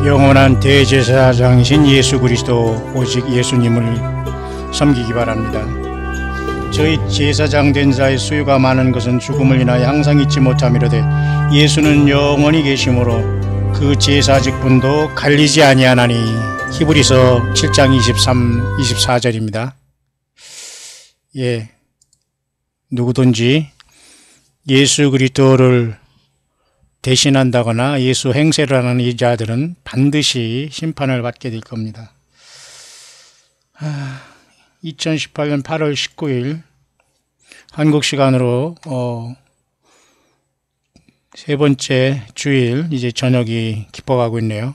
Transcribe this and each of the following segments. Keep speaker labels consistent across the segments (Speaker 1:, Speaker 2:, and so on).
Speaker 1: 영원한 대제사장이신 예수 그리스도 오직 예수님을 섬기기 바랍니다. 저희 제사장 된 자의 수요가 많은 것은 죽음을 인하여 항상 잊지 못함이로되 예수는 영원히 계심으로 그 제사 직분도 갈리지 아니하나니. 히브리서 7장 23, 24절입니다. 누구든지 예수 그리스도를 대신한다거나 예수 행세를 하는 이 자들은 반드시 심판을 받게 될 겁니다. 2018년 8월 19일 한국 시간으로 세 번째 주일 이제 저녁이 깊어가고 있네요.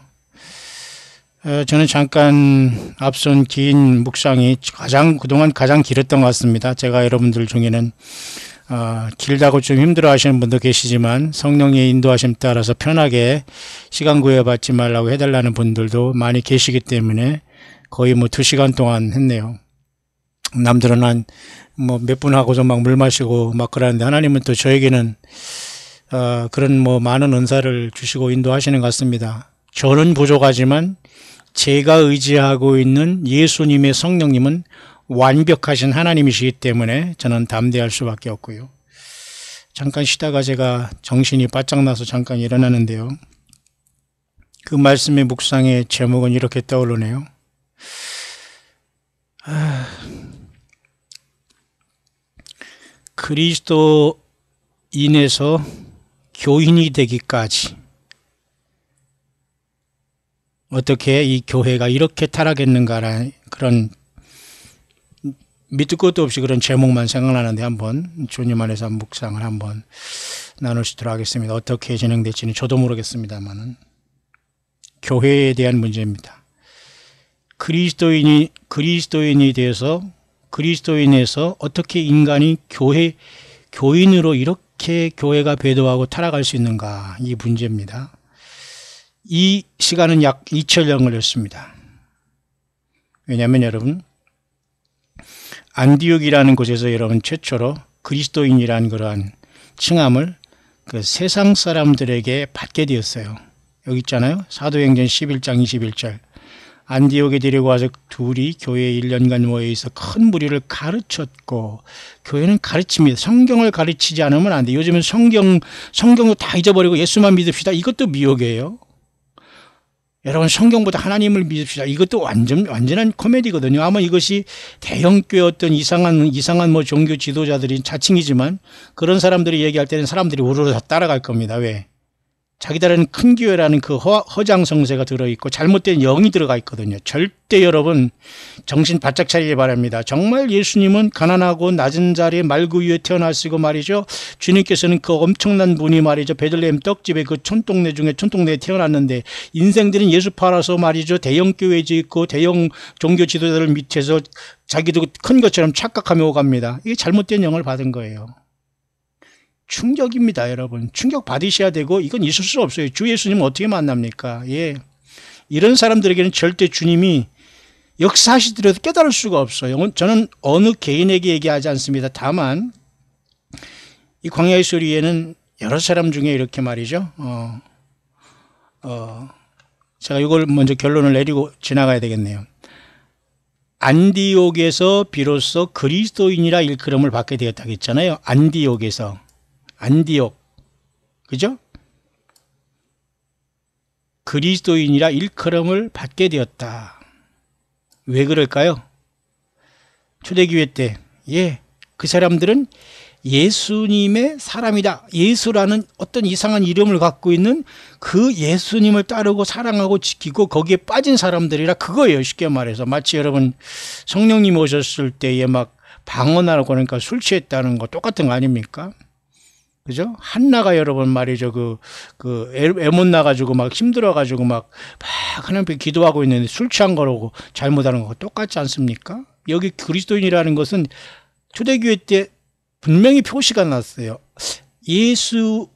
Speaker 1: 저는 잠깐 앞선 긴 묵상이 그동안 가장 길었던 것 같습니다. 제가 여러분들 중에는 길다고 좀 힘들어 하시는 분도 계시지만 성령의 인도하심 따라서 편하게 시간 구애받지 말라고 해달라는 분들도 많이 계시기 때문에 거의 2시간 동안 했네요. 남들은 한 몇 분 하고서 막 물 마시고 막 그러는데 하나님은 또 저에게는 그런 많은 은사를 주시고 인도하시는 것 같습니다. 저는 부족하지만 제가 의지하고 있는 예수님의 성령님은 완벽하신 하나님이시기 때문에 저는 담대할 수밖에 없고요. 잠깐 쉬다가 제가 정신이 바짝 나서 잠깐 일어나는데요. 그 말씀의 묵상의 제목은 이렇게 떠오르네요. 그리스도인에서 교인이 되기까지 어떻게 이 교회가 이렇게 타락했는가라는 그런 밑도 끝도 없이 그런 제목만 생각나는데 한번 주님 안에서 묵상을 한번 나눌 수 있도록 하겠습니다. 어떻게 진행될지는 저도 모르겠습니다만은 교회에 대한 문제입니다. 그리스도인이 돼서 그리스도인에서 어떻게 인간이 교인으로 이렇게 교회가 배도하고 타락할 수 있는가, 이 문제입니다. 이 시간은 약 2000년 걸렸습니다. 왜냐하면 여러분, 안디옥이라는 곳에서 여러분 최초로 그리스도인이라는 그러한 칭함을 그 세상 사람들에게 받게 되었어요. 여기 있잖아요. 사도행전 11장 21절. 안디옥에 데리고 와서 둘이 교회에 1년간 모여있어 큰 무리를 가르쳤고, 교회는 가르칩니다. 성경을 가르치지 않으면 안 돼요. 요즘은 성경도 다 잊어버리고 예수만 믿읍시다. 이것도 미혹이에요. 여러분, 성경보다 하나님을 믿읍시다. 이것도 완전한 코미디거든요. 아마 이것이 대형교회 어떤 이상한 종교 지도자들이 자칭이지만 그런 사람들이 얘기할 때는 사람들이 우르르 다 따라갈 겁니다. 왜? 자기들은 큰 교회라는 그 허장성세가 들어있고 잘못된 영이 들어가 있거든요. 절대 여러분 정신 바짝 차리기 바랍니다. 정말 예수님은 가난하고 낮은 자리에 말구 위에 태어나시고 말이죠. 주님께서는 그 엄청난 분이 말이죠. 베들레헴 떡집에 그 촌동네 중에 촌동네에 태어났는데 인생들은 예수 팔아서 말이죠. 대형 교회 짓고 대형 종교 지도자들 밑에서 자기도 큰 것처럼 착각하며 오갑니다. 이게 잘못된 영을 받은 거예요. 충격입니다, 여러분. 충격 받으셔야 되고, 이건 있을 수 없어요. 주 예수님 어떻게 만납니까? 이런 사람들에게는 절대 주님이 역사하시더라도 깨달을 수가 없어요. 저는 어느 개인에게 얘기하지 않습니다. 다만 이 광야의 소리에는 여러 사람 중에 이렇게 말이죠. 제가 이걸 먼저 결론을 내리고 지나가야 되겠네요. 안디옥에서 비로소 그리스도인이라 일컬음을 받게 되었다고 했잖아요. 안디옥, 그죠? 그리스도인이라 일컬음을 받게 되었다. 왜 그럴까요? 초대교회 때, 그 사람들은 예수님의 사람이다. 예수라는 어떤 이상한 이름을 갖고 있는 그 예수님을 따르고 사랑하고 지키고 거기에 빠진 사람들이라 그거예요. 쉽게 말해서. 마치 여러분 성령님 오셨을 때에 막 방언하고 그러니까 술 취했다는 거 똑같은 거 아닙니까? 그죠? 한나가 여러분 말이죠. 애못 나가지고 막 힘들어가지고 막 하나님께 기도하고 있는데 술 취한 거라고 잘못하는 거 똑같지 않습니까? 여기 그리스도인이라는 것은 초대교회 때 분명히 표시가 났어요. 예수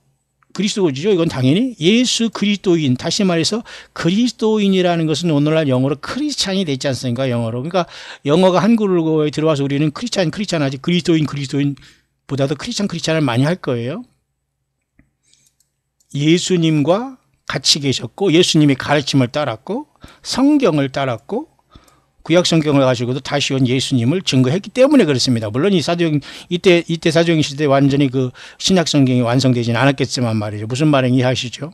Speaker 1: 그리스도죠. 이건 당연히 예수 그리스도인, 다시 말해서 그리스도인이라는 것은 오늘날 영어로 크리스찬이 됐지 않습니까? 영어로. 그러니까 영어가 한국어에 들어와서 우리는 크리스찬 하지 그리스도인보다도 크리스찬을 많이 할 거예요. 예수님과 같이 계셨고 예수님의 가르침을 따랐고 성경을 따랐고 구약 성경을 가지고도 다시 온 예수님을 증거했기 때문에 그렇습니다. 물론 이 사도행 이때 사도행 시대 완전히 그 신약 성경이 완성되지는 않았겠지만 말이죠. 무슨 말인지 이해하시죠?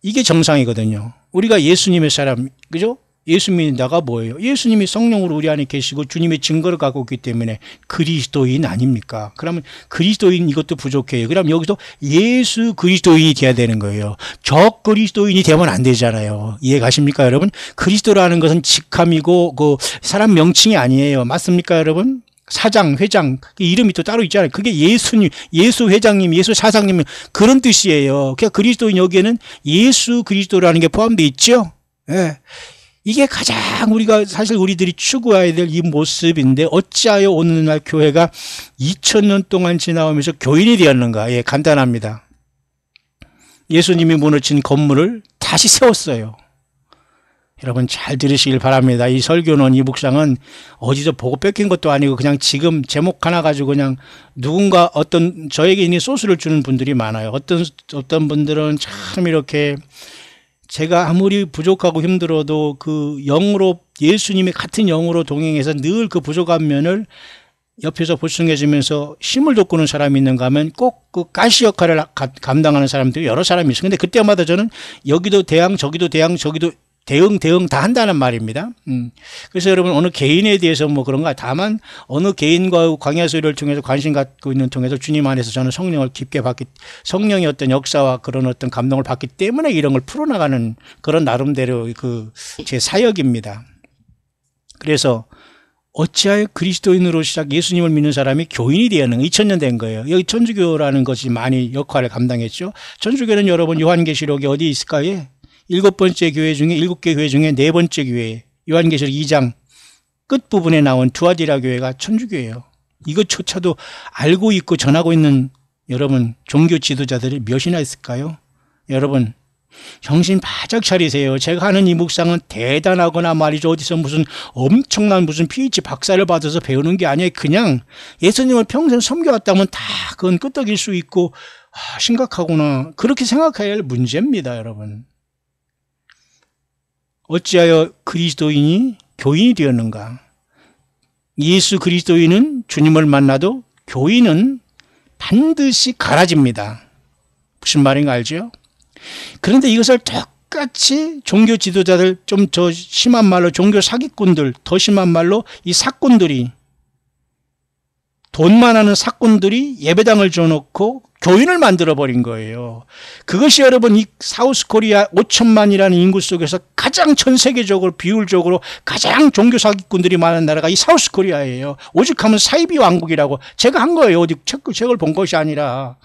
Speaker 1: 이게 정상이거든요. 우리가 예수님의 사람, 그죠? 예수 믿는다가 뭐예요? 예수님이 성령으로 우리 안에 계시고 주님의 증거를 갖고 있기 때문에 그리스도인 아닙니까? 그러면 그리스도인 이것도 부족해요. 그럼 여기서 예수 그리스도인이 돼야 되는 거예요. 적 그리스도인이 되면 안 되잖아요. 이해 가십니까, 여러분? 그리스도라는 것은 직함이고 그 사람 명칭이 아니에요. 맞습니까, 여러분? 사장, 회장, 이름이 또 따로 있잖아요. 그게 예수님, 예수 회장님, 예수 사장님 그런 뜻이에요. 그러니까 그리스도인 여기에는 예수 그리스도라는 게 포함되어 있죠. 예. 이게 가장 우리가 사실 우리들이 추구해야 될 이 모습인데 어찌하여 오늘날 교회가 2000년 동안 지나오면서 교인이 되었는가? 예, 간단합니다. 예수님이 무너진 건물을 다시 세웠어요. 여러분 잘 들으시길 바랍니다. 이 설교는 이 묵상은 어디서 보고 뺏긴 것도 아니고 그냥 지금 제목 하나 가지고 그냥 누군가 어떤 저에게 있는 소스를 주는 분들이 많아요. 어떤 분들은 참 이렇게 제가 아무리 부족하고 힘들어도 그 영으로 예수님의 같은 영으로 동행해서 늘 그 부족한 면을 옆에서 보충해주면서 힘을 돋구는 사람이 있는가 하면 꼭 그 가시 역할을 감당하는 사람들이 여러 사람이 있어요. 근데 그때마다 저는 여기도 대항 저기도 대항 저기도 대응 다 한다는 말입니다. 그래서 여러분 어느 개인에 대해서 뭐 그런가 다만 어느 개인과 광야소리를 통해서 관심 갖고 있는 통해서 주님 안에서 저는 성령을 깊게 받기 성령의 어떤 역사와 그런 어떤 감동을 받기 때문에 이런 걸 풀어나가는 그런 나름대로 그 제 사역입니다. 그래서 어찌하여 그리스도인으로 시작 예수님을 믿는 사람이 교인이 되었는가 2000년 된 거예요. 여기 천주교라는 것이 많이 역할을 감당했죠. 천주교는 여러분 요한계시록이 어디 있을까요? 7번째 교회 중에 7개 교회 중에 4번째 교회 요한계시록 2장 끝부분에 나온 두아디라 교회가 천주교예요. 이것조차도 알고 있고 전하고 있는 여러분 종교 지도자들이 몇이나 있을까요? 여러분 정신 바짝 차리세요. 제가 하는 이 묵상은 대단하거나 말이죠. 어디서 무슨 엄청난 무슨 PhD 박사를 받아서 배우는 게 아니에요. 그냥 예수님을 평생 섬겨왔다면 다 그건 끄떡일 수 있고 심각하구나 그렇게 생각해야 할 문제입니다. 여러분. 어찌하여 그리스도인이 교인이 되었는가? 예수 그리스도인은 주님을 만나도 교인은 반드시 갈아집니다. 무슨 말인가 알죠? 그런데 이것을 똑같이 종교 지도자들 좀 더 심한 말로 종교 사기꾼들 더 심한 말로 이 사꾼들이 돈만 하는 사꾼들이 예배당을 줘놓고 교인을 만들어버린 거예요. 그것이 여러분 이 사우스코리아 5천만이라는 인구 속에서 가장 전 세계적으로 비율적으로 가장 종교 사기꾼들이 많은 나라가 이 사우스코리아예요. 오직하면 사이비 왕국이라고 제가 한 거예요. 어디 책을 본 것이 아니라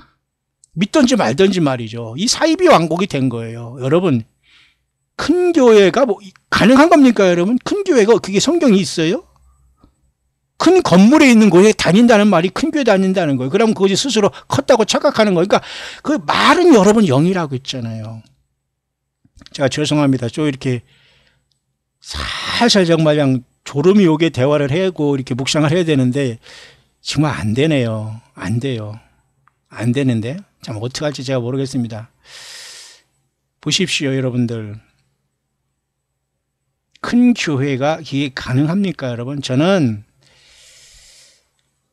Speaker 1: 믿든지 말든지 말이죠. 이 사이비 왕국이 된 거예요. 여러분 큰 교회가 뭐 가능한 겁니까 여러분? 큰 교회가 그게 성경이 있어요? 큰 건물에 있는 곳에 다닌다는 말이 큰 교회 다닌다는 거예요. 그러면 그것이 스스로 컸다고 착각하는 거예요. 그러니까 그 말은 여러분 영이라고 했잖아요. 제가 죄송합니다. 좀 이렇게 살살 정말 그냥 졸음이 오게 대화를 하고 이렇게 묵상을 해야 되는데 정말 안 되네요. 안 돼요. 안 되는데 참 어떻게 할지 제가 모르겠습니다. 보십시오 여러분들. 큰 교회가 이게 가능합니까 여러분? 저는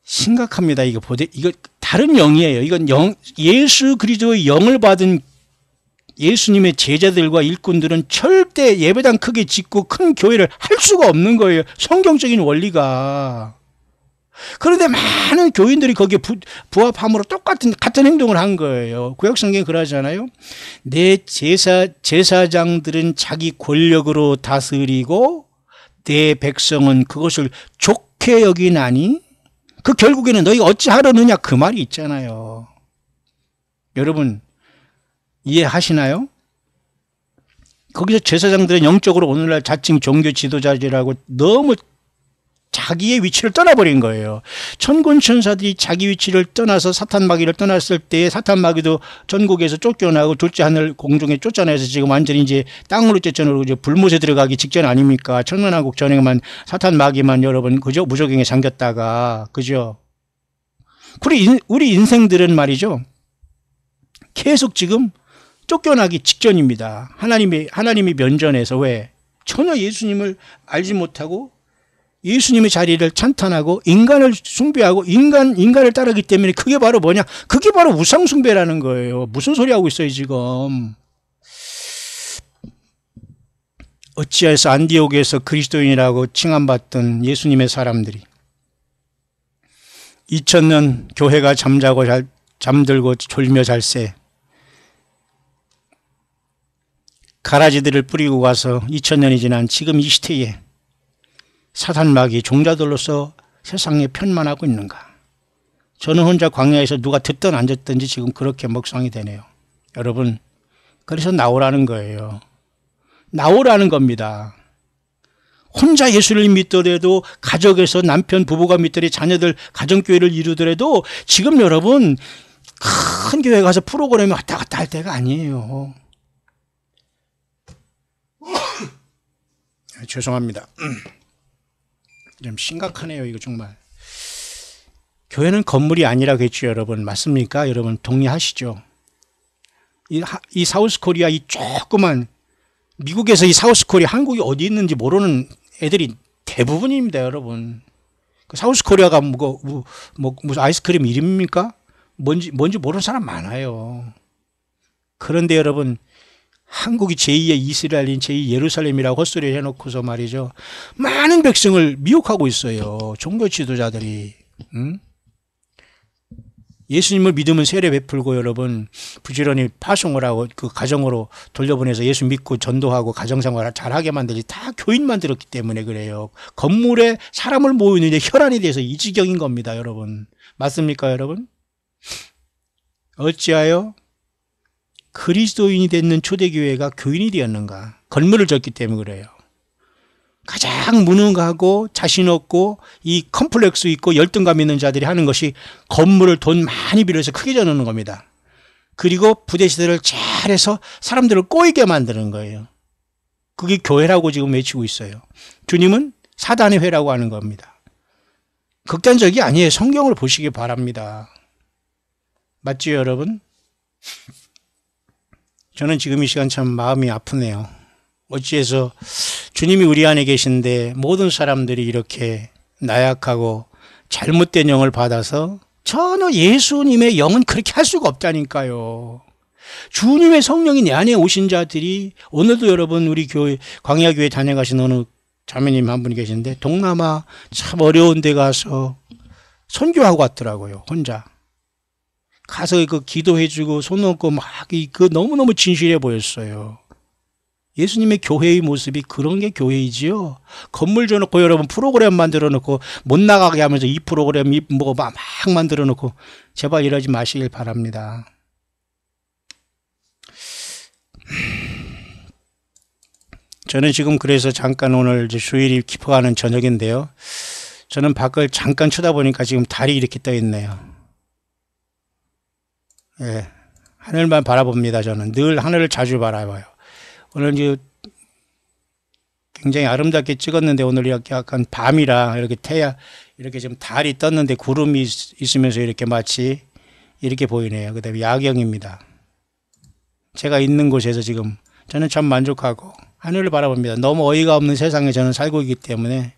Speaker 1: 심각합니다. 이거 다른 영이에요. 이건 예수 그리스도의 영을 받은 예수님의 제자들과 일꾼들은 절대 예배당 크게 짓고 큰 교회를 할 수가 없는 거예요. 성경적인 원리가. 그런데 많은 교인들이 거기에 부합함으로 같은 행동을 한 거예요. 구약성경이 그러잖아요. 내 제사장들은 자기 권력으로 다스리고 내 백성은 그것을 좋게 여기나니 그 결국에는 너희가 어찌하려느냐 그 말이 있잖아요. 여러분 이해하시나요? 거기서 제사장들은 영적으로 오늘날 자칭 종교 지도자들이라고 너무 자기의 위치를 떠나버린 거예요. 천군 천사들이 자기 위치를 떠나서 사탄 마귀를 떠났을 때 사탄 마귀도 전국에서 쫓겨나고 둘째 하늘 공중에 쫓아내서 지금 완전히 이제 땅으로 쫓겨나고 이제 불못에 들어가기 직전 아닙니까? 천년왕국 전에만 사탄 마귀만 여러분 그죠? 무적행에 잠겼다가 그죠? 우리 인생들은 말이죠. 계속 지금 쫓겨나기 직전입니다. 하나님이 면전에서 왜? 전혀 예수님을 알지 못하고 예수님의 자리를 찬탄하고 인간을 숭배하고 인간을 따르기 때문에 그게 바로 뭐냐? 그게 바로 우상 숭배라는 거예요. 무슨 소리 하고 있어요, 지금? 어찌해서 안디옥에서 그리스도인이라고 칭함받던 예수님의 사람들이 2000년 교회가 잠들고 졸며 잘새 가라지들을 뿌리고 가서 2000년이 지난 지금 이 시대에 사탄마귀 종자들로서 세상에 편만하고 있는가? 저는 혼자 광야에서 누가 듣든 안 듣든지 지금 그렇게 묵상이 되네요. 여러분, 그래서 나오라는 거예요. 나오라는 겁니다. 혼자 예수를 믿더라도 가족에서 남편 부부가 믿더라도 자녀들 가정교회를 이루더라도 지금 여러분 큰 교회 가서 프로그램에 왔다 갔다 할 때가 아니에요. 죄송합니다. 좀 심각하네요, 이거 정말. 교회는 건물이 아니라고 했죠, 여러분. 맞습니까? 여러분 동의하시죠? 이 사우스 코리아 이 조그만 미국에서 이 사우스 코리아 한국이 어디 있는지 모르는 애들이 대부분입니다, 여러분. 그 사우스 코리아가 무슨 아이스크림 이름입니까? 뭔지 모르는 사람 많아요. 그런데 여러분 한국이 제2의 이스라엘인 제2 예루살렘이라고 헛소리 해놓고서 말이죠. 많은 백성을 미혹하고 있어요. 종교 지도자들이. 응? 예수님을 믿으면 세례 베풀고 여러분 부지런히 파송을 하고 그 가정으로 돌려보내서 예수 믿고 전도하고 가정생활 잘하게 만들지 다 교인 만들었기 때문에 그래요. 건물에 사람을 모으는데 혈안이 돼서 이 지경인 겁니다, 여러분. 맞습니까, 여러분? 어찌하여 그리스도인이 됐는 초대교회가 교인이 되었는가? 건물을 졌기 때문에 그래요. 가장 무능하고 자신 없고 이 컴플렉스 있고 열등감 있는 자들이 하는 것이 건물을 돈 많이 빌려서 크게 져놓는 겁니다. 그리고 부대시대를 잘해서 사람들을 꼬이게 만드는 거예요. 그게 교회라고 지금 외치고 있어요. 주님은 사단의 회라고 하는 겁니다. 극단적이 아니에요. 성경을 보시기 바랍니다. 맞지요, 여러분? 저는 지금 이 시간 참 마음이 아프네요. 어찌해서 주님이 우리 안에 계신데 모든 사람들이 이렇게 나약하고 잘못된 영을 받아서 전혀 예수님의 영은 그렇게 할 수가 없다니까요. 주님의 성령이 내 안에 오신 자들이 오늘도 여러분 우리 교회 광야교회 다녀가신 어느 자매님 한 분이 계신데 동남아 참 어려운 데 가서 선교하고 왔더라고요. 혼자. 가서 그 기도해주고 손 얹고 막 그 너무너무 진실해 보였어요. 예수님의 교회의 모습이 그런 게 교회이지요. 건물 줘놓고 여러분 프로그램 만들어 놓고 못 나가게 하면서 이 프로그램 막 만들어 놓고 제발 이러지 마시길 바랍니다. 저는 지금 그래서 잠깐 오늘 이제 주일이 깊어가는 저녁인데요. 저는 밖을 잠깐 쳐다보니까 지금 달이 이렇게 떠 있네요. 예, 하늘만 바라봅니다. 저는 늘 하늘을 자주 바라봐요. 오늘 이제 굉장히 아름답게 찍었는데 오늘 이렇게 약간 밤이라 이렇게 이렇게 좀 달이 떴는데 구름이 있으면서 이렇게 마치 이렇게 보이네요. 그다음에 야경입니다. 제가 있는 곳에서 지금 저는 참 만족하고 하늘을 바라봅니다. 너무 어이가 없는 세상에 저는 살고 있기 때문에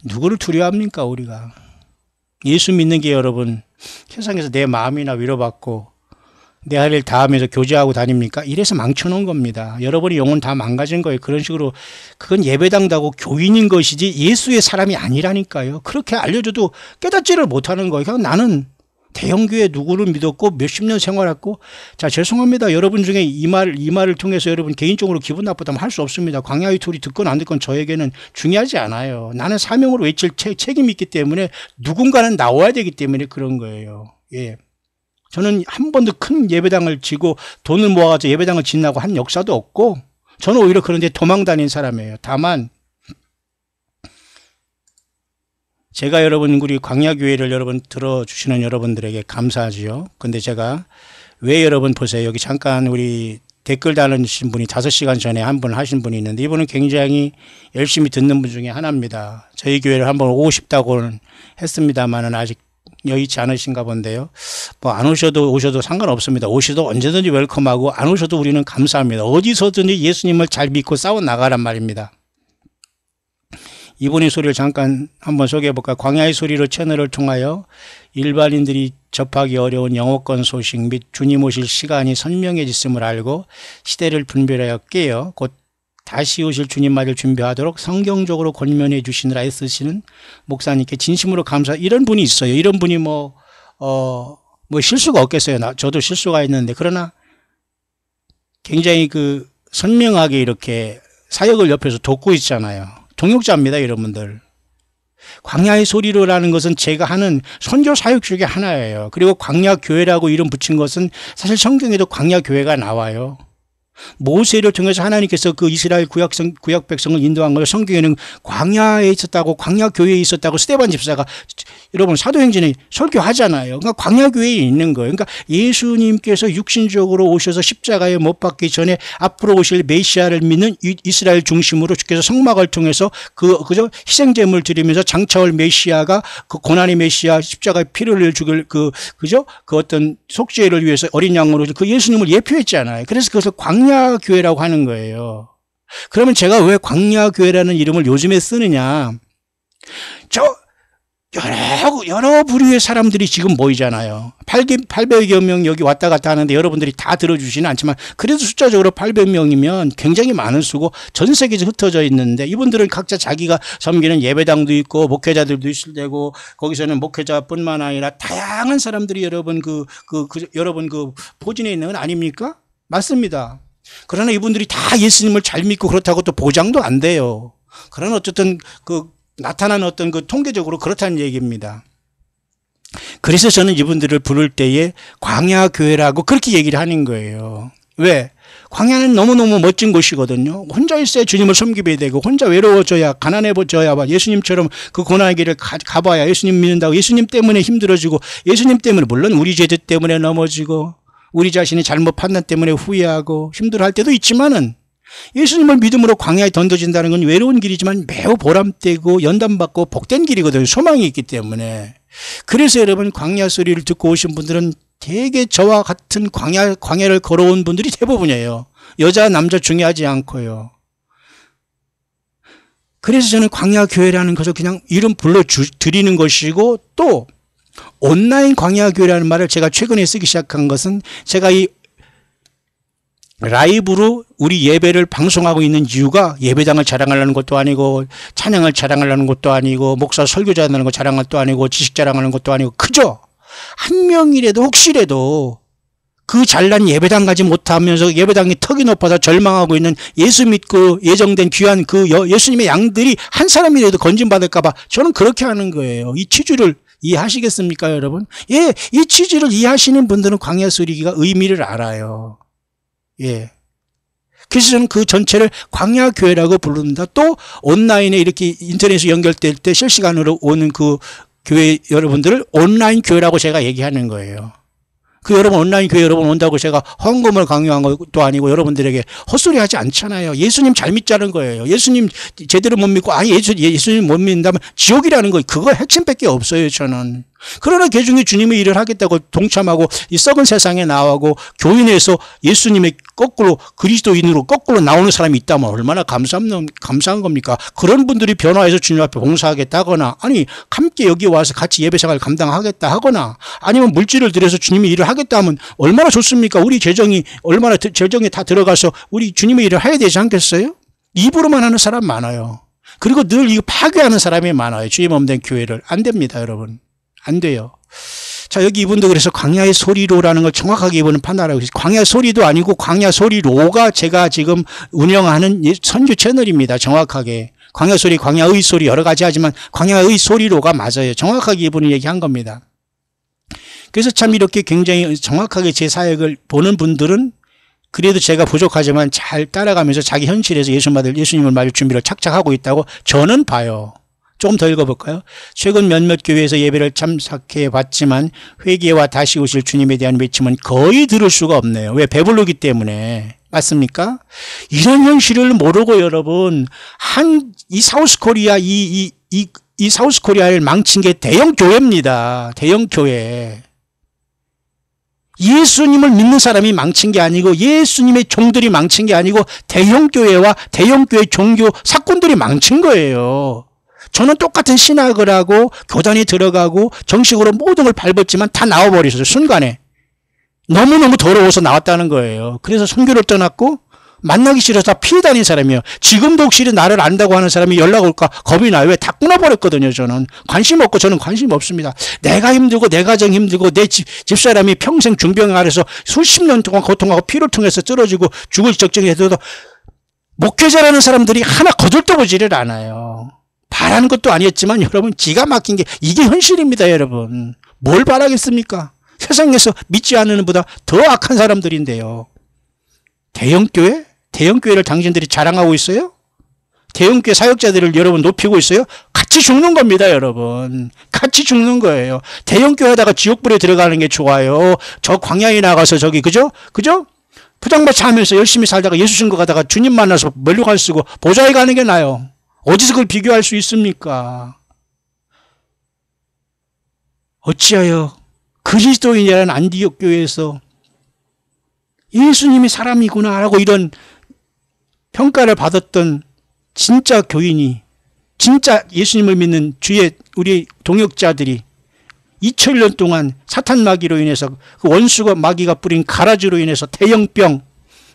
Speaker 1: 누구를 두려워합니까, 우리가? 예수 믿는 게 여러분 세상에서 내 마음이나 위로받고 내 할 일 다 하면서 교제하고 다닙니까? 이래서 망쳐놓은 겁니다. 여러분의 영혼 다 망가진 거예요. 그런 식으로 그건 예배당다고 교인인 것이지 예수의 사람이 아니라니까요. 그렇게 알려줘도 깨닫지를 못하는 거예요. 그냥 나는 대형교회 누구를 믿었고 몇십 년 생활했고 자 죄송합니다. 여러분 중에 이 말을 통해서 여러분 개인적으로 기분 나쁘다면 할 수 없습니다. 광야의 둘이 듣건 안 듣건 저에게는 중요하지 않아요. 나는 사명으로 외칠 책임이 있기 때문에 누군가는 나와야 되기 때문에 그런 거예요. 예. 저는 한 번도 큰 예배당을 지고 돈을 모아가지고 예배당을 짓나고 한 역사도 없고 저는 오히려 그런데 도망 다닌 사람이에요. 다만 제가 여러분 우리 광야교회를 여러분 들어주시는 여러분들에게 감사하지요. 근데 제가 왜 여러분 보세요. 여기 잠깐 우리 댓글 달으신 분이 5시간 전에 한 분 하신 분이 있는데 이분은 굉장히 열심히 듣는 분 중에 하나입니다. 저희 교회를 한번 오고 싶다고는 했습니다만은 아직 여의치 않으신가 본데요. 뭐 안 오셔도 상관없습니다. 오셔도 언제든지 웰컴하고 안 오셔도 우리는 감사합니다. 어디서든지 예수님을 잘 믿고 싸워 나가란 말입니다. 이분의 소리를 잠깐 한번 소개해 볼까요? 광야의 소리로 채널을 통하여 일반인들이 접하기 어려운 영어권 소식 및 주님 오실 시간이 선명해졌음을 알고 시대를 분별하여 깨어 곧 다시 오실 주님 맞을 준비하도록 성경적으로 권면해 주시느라 애쓰시는 목사님께 진심으로 이런 분이 있어요. 이런 분이 뭐 실수가 없겠어요. 저도 실수가 있는데, 그러나 굉장히 선명하게 이렇게 사역을 옆에서 돕고 있잖아요. 동역자입니다, 여러분들. 광야의 소리로라는 것은 제가 하는 선교 사역 중에 하나예요. 그리고 광야교회라고 이름 붙인 것은 사실 성경에도 광야교회가 나와요. 모세를 통해서 하나님께서 그 이스라엘 구약 백성을 인도한 걸 성경에는 광야에 있었다고, 광야교회에 있었다고 스데반 집사가 여러분 사도행전에 설교하잖아요. 그러니까 광야교회에 있는 거예요. 그러니까 예수님께서 육신적으로 오셔서 십자가에 못 박기 전에 앞으로 오실 메시아를 믿는 이스라엘 중심으로 주께서 성막을 통해서 그저 희생제물 드리면서 장차올 메시아가 그 고난의 메시아 십자가에 피를 흘려 죽을 그 어떤 속죄를 위해서 어린 양으로 그 예수님을 예표했잖아요. 그래서 그것을 광야교회라고 하는 거예요. 그러면 제가 왜 광야교회라는 이름을 요즘에 쓰느냐? 여러 부류의 사람들이 지금 모이잖아요. 800여 명 여기 왔다 갔다 하는데 여러분들이 다 들어주지는 않지만 그래도 숫자적으로 800명이면 굉장히 많은 수고 전 세계에 흩어져 있는데, 이분들은 각자 자기가 섬기는 예배당도 있고 목회자들도 있을 테고, 거기서는 목회자뿐만 아니라 다양한 사람들이 여러분 여러분 보진에 있는 건 아닙니까? 맞습니다. 그러나 이분들이 다 예수님을 잘 믿고 그렇다고 또 보장도 안 돼요. 그러나 어쨌든 나타난 어떤 통계적으로 그렇다는 얘기입니다. 그래서 저는 이분들을 부를 때에 광야교회라고 그렇게 얘기를 하는 거예요. 왜? 광야는 너무너무 멋진 곳이거든요. 혼자 있어야 주님을 섬기게 되고, 혼자 외로워져야, 가난해져야 예수님처럼 그 고난의 길을 가봐야 예수님 믿는다고, 예수님 때문에 힘들어지고, 예수님 때문에, 물론 우리 죄 때문에 넘어지고, 우리 자신의 잘못 판단 때문에 후회하고 힘들어할 때도 있지만은, 예수님을 믿음으로 광야에 던져진다는 건 외로운 길이지만 매우 보람되고 연단받고 복된 길이거든요. 소망이 있기 때문에. 그래서 여러분, 광야 소리를 듣고 오신 분들은 되게 저와 같은 광야를 걸어온 분들이 대부분이에요. 여자 남자 중요하지 않고요. 그래서 저는 광야교회라는 것을 그냥 이름 불러드리는 것이고, 또 온라인 광야교회라는 말을 제가 최근에 쓰기 시작한 것은, 제가 이 라이브로 우리 예배를 방송하고 있는 이유가 예배당을 자랑하려는 것도 아니고, 찬양을 자랑하려는 것도 아니고, 목사 설교자라는 거 자랑할 것도 아니고, 지식 자랑하는 것도 아니고, 그저 한 명이라도 혹시라도 그 잘난 예배당 가지 못하면서 예배당이 턱이 높아서 절망하고 있는 예수 믿고 예정된 귀한 예수님의 양들이 한 사람이라도 건진받을까 봐 저는 그렇게 하는 거예요. 이 취지를 이해하시겠습니까, 여러분? 예, 이 취지를 이해하시는 분들은 광야 소리기가 의미를 알아요. 예. 그래서 저는 그 전체를 광야교회라고 부른다. 또 온라인에 이렇게 인터넷에 연결될 때 실시간으로 오는 그 교회 여러분들을 온라인 교회라고 제가 얘기하는 거예요. 여러분 온라인 교회 여러분 온다고 제가 헌금을 강요한 것도 아니고 여러분들에게 헛소리 하지 않잖아요. 예수님 잘 믿자는 거예요. 예수님 제대로 못 믿고 예수님 못 믿는다면 지옥이라는 거, 그거 핵심밖에 없어요, 저는. 그러나 개중에 주님의 일을 하겠다고 동참하고 이 썩은 세상에 나오고 교인에서 예수님의 거꾸로 그리스도인으로 거꾸로 나오는 사람이 있다면 얼마나 감사한 겁니까? 그런 분들이 변화해서 주님 앞에 봉사하겠다 하거나, 아니 함께 여기 와서 같이 예배생활을 감당하겠다 하거나, 아니면 물질을 들여서 주님의 일을 하겠다 하면 얼마나 좋습니까? 우리 재정이 다 들어가서 우리 주님의 일을 해야 되지 않겠어요? 입으로만 하는 사람 많아요. 그리고 늘 이거 파괴하는 사람이 많아요. 주님 없는 교회를. 안 됩니다, 여러분. 안 돼요. 자, 여기 이분도 그래서 광야의 소리로라는 걸 정확하게 이분은 판단하고 있어요. 광야 소리도 아니고 광야 소리로가 제가 지금 운영하는 선교 채널입니다. 정확하게. 광야 소리, 광야의 소리 여러 가지 하지만 광야의 소리로가 맞아요. 정확하게 이분이 얘기한 겁니다. 그래서 참 이렇게 굉장히 정확하게 제 사역을 보는 분들은 그래도 제가 부족하지만 잘 따라가면서 자기 현실에서 예수님을 맞을 준비를 착착하고 있다고 저는 봐요. 조금 더 읽어볼까요? 최근 몇몇 교회에서 예배를 참석해 봤지만 회개와 다시 오실 주님에 대한 외침은 거의 들을 수가 없네요. 왜? 배부르기 때문에. 맞습니까? 이런 현실을 모르고 여러분, 이 사우스 코리아 이 이 사우스코리아를 망친 게 대형 교회입니다. 대형 교회. 예수님을 믿는 사람이 망친 게 아니고 예수님의 종들이 망친 게 아니고 대형 교회와 대형 교회 종교 사건들이 망친 거예요. 저는 똑같은 신학을 하고 교단에 들어가고 정식으로 모든 걸 밟았지만 다 나와버렸어요. 순간에. 너무너무 더러워서 나왔다는 거예요. 그래서 선교를 떠났고 만나기 싫어서 피해 다닌 사람이에요. 지금도 혹시 나를 안다고 하는 사람이 연락 올까 겁이 나요. 왜? 다 끊어버렸거든요. 저는 관심 없고 저는 관심 없습니다. 내가 힘들고 내 가정 힘들고 내 집사람이 평생 중병 아래서 수십 년 동안 고통하고 피를 통해서 쓰러지고 죽을 적정이 해도 목회자라는 사람들이 하나 거들떠보지를 않아요. 바라는 것도 아니었지만 여러분 기가 막힌 게 이게 현실입니다. 여러분 뭘 바라겠습니까? 세상에서 믿지 않는 것보다 더 악한 사람들인데요. 대형교회? 대형교회를 당신들이 자랑하고 있어요? 대형교회 사역자들을 여러분 높이고 있어요? 같이 죽는 겁니다. 여러분 같이 죽는 거예요. 대형교회 하다가 지옥불에 들어가는 게 좋아요. 저 광야에 나가서 저기 그죠? 포장마차 하면서 열심히 살다가 예수 신고 가다가 주님 만나서 멸류관 쓰고 보좌에 가는 게 나아요. 어디서 그걸 비교할 수 있습니까? 어찌하여 그리스도인이라는 안디옥 교회에서 예수님이 사람이구나 라고 이런 평가를 받았던 진짜 교인이 진짜 예수님을 믿는 주의 우리 동역자들이 2000년 동안 사탄 마귀로 인해서 그 원수가 마귀가 뿌린 가라지로 인해서 대형병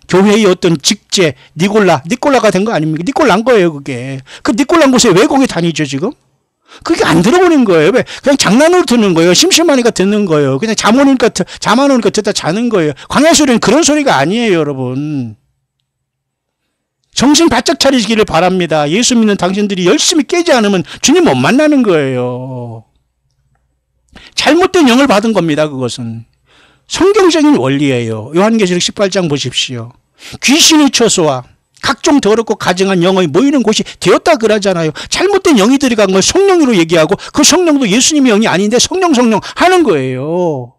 Speaker 1: 교회의 어떤 직제 니콜라가 된 거 아닙니까? 니콜란 거예요. 그게 그 니콜란 곳에 왜 거기 다니죠 지금? 그게 안 들어보는 거예요. 왜? 그냥 장난으로 듣는 거예요. 심심하니까 듣는 거예요. 그냥 잠 오니까 듣다 자는 거예요. 광야 소리는 그런 소리가 아니에요. 여러분 정신 바짝 차리시기를 바랍니다. 예수 믿는 당신들이 열심히 깨지 않으면 주님 못 만나는 거예요. 잘못된 영을 받은 겁니다. 그것은 성경적인 원리예요. 요한계시록 18장 보십시오. 귀신의 처소와 각종 더럽고 가증한 영이 모이는 곳이 되었다 그러잖아요. 잘못된 영이 들어간 걸 성령으로 얘기하고 그 성령도 예수님의 영이 아닌데 성령 하는 거예요.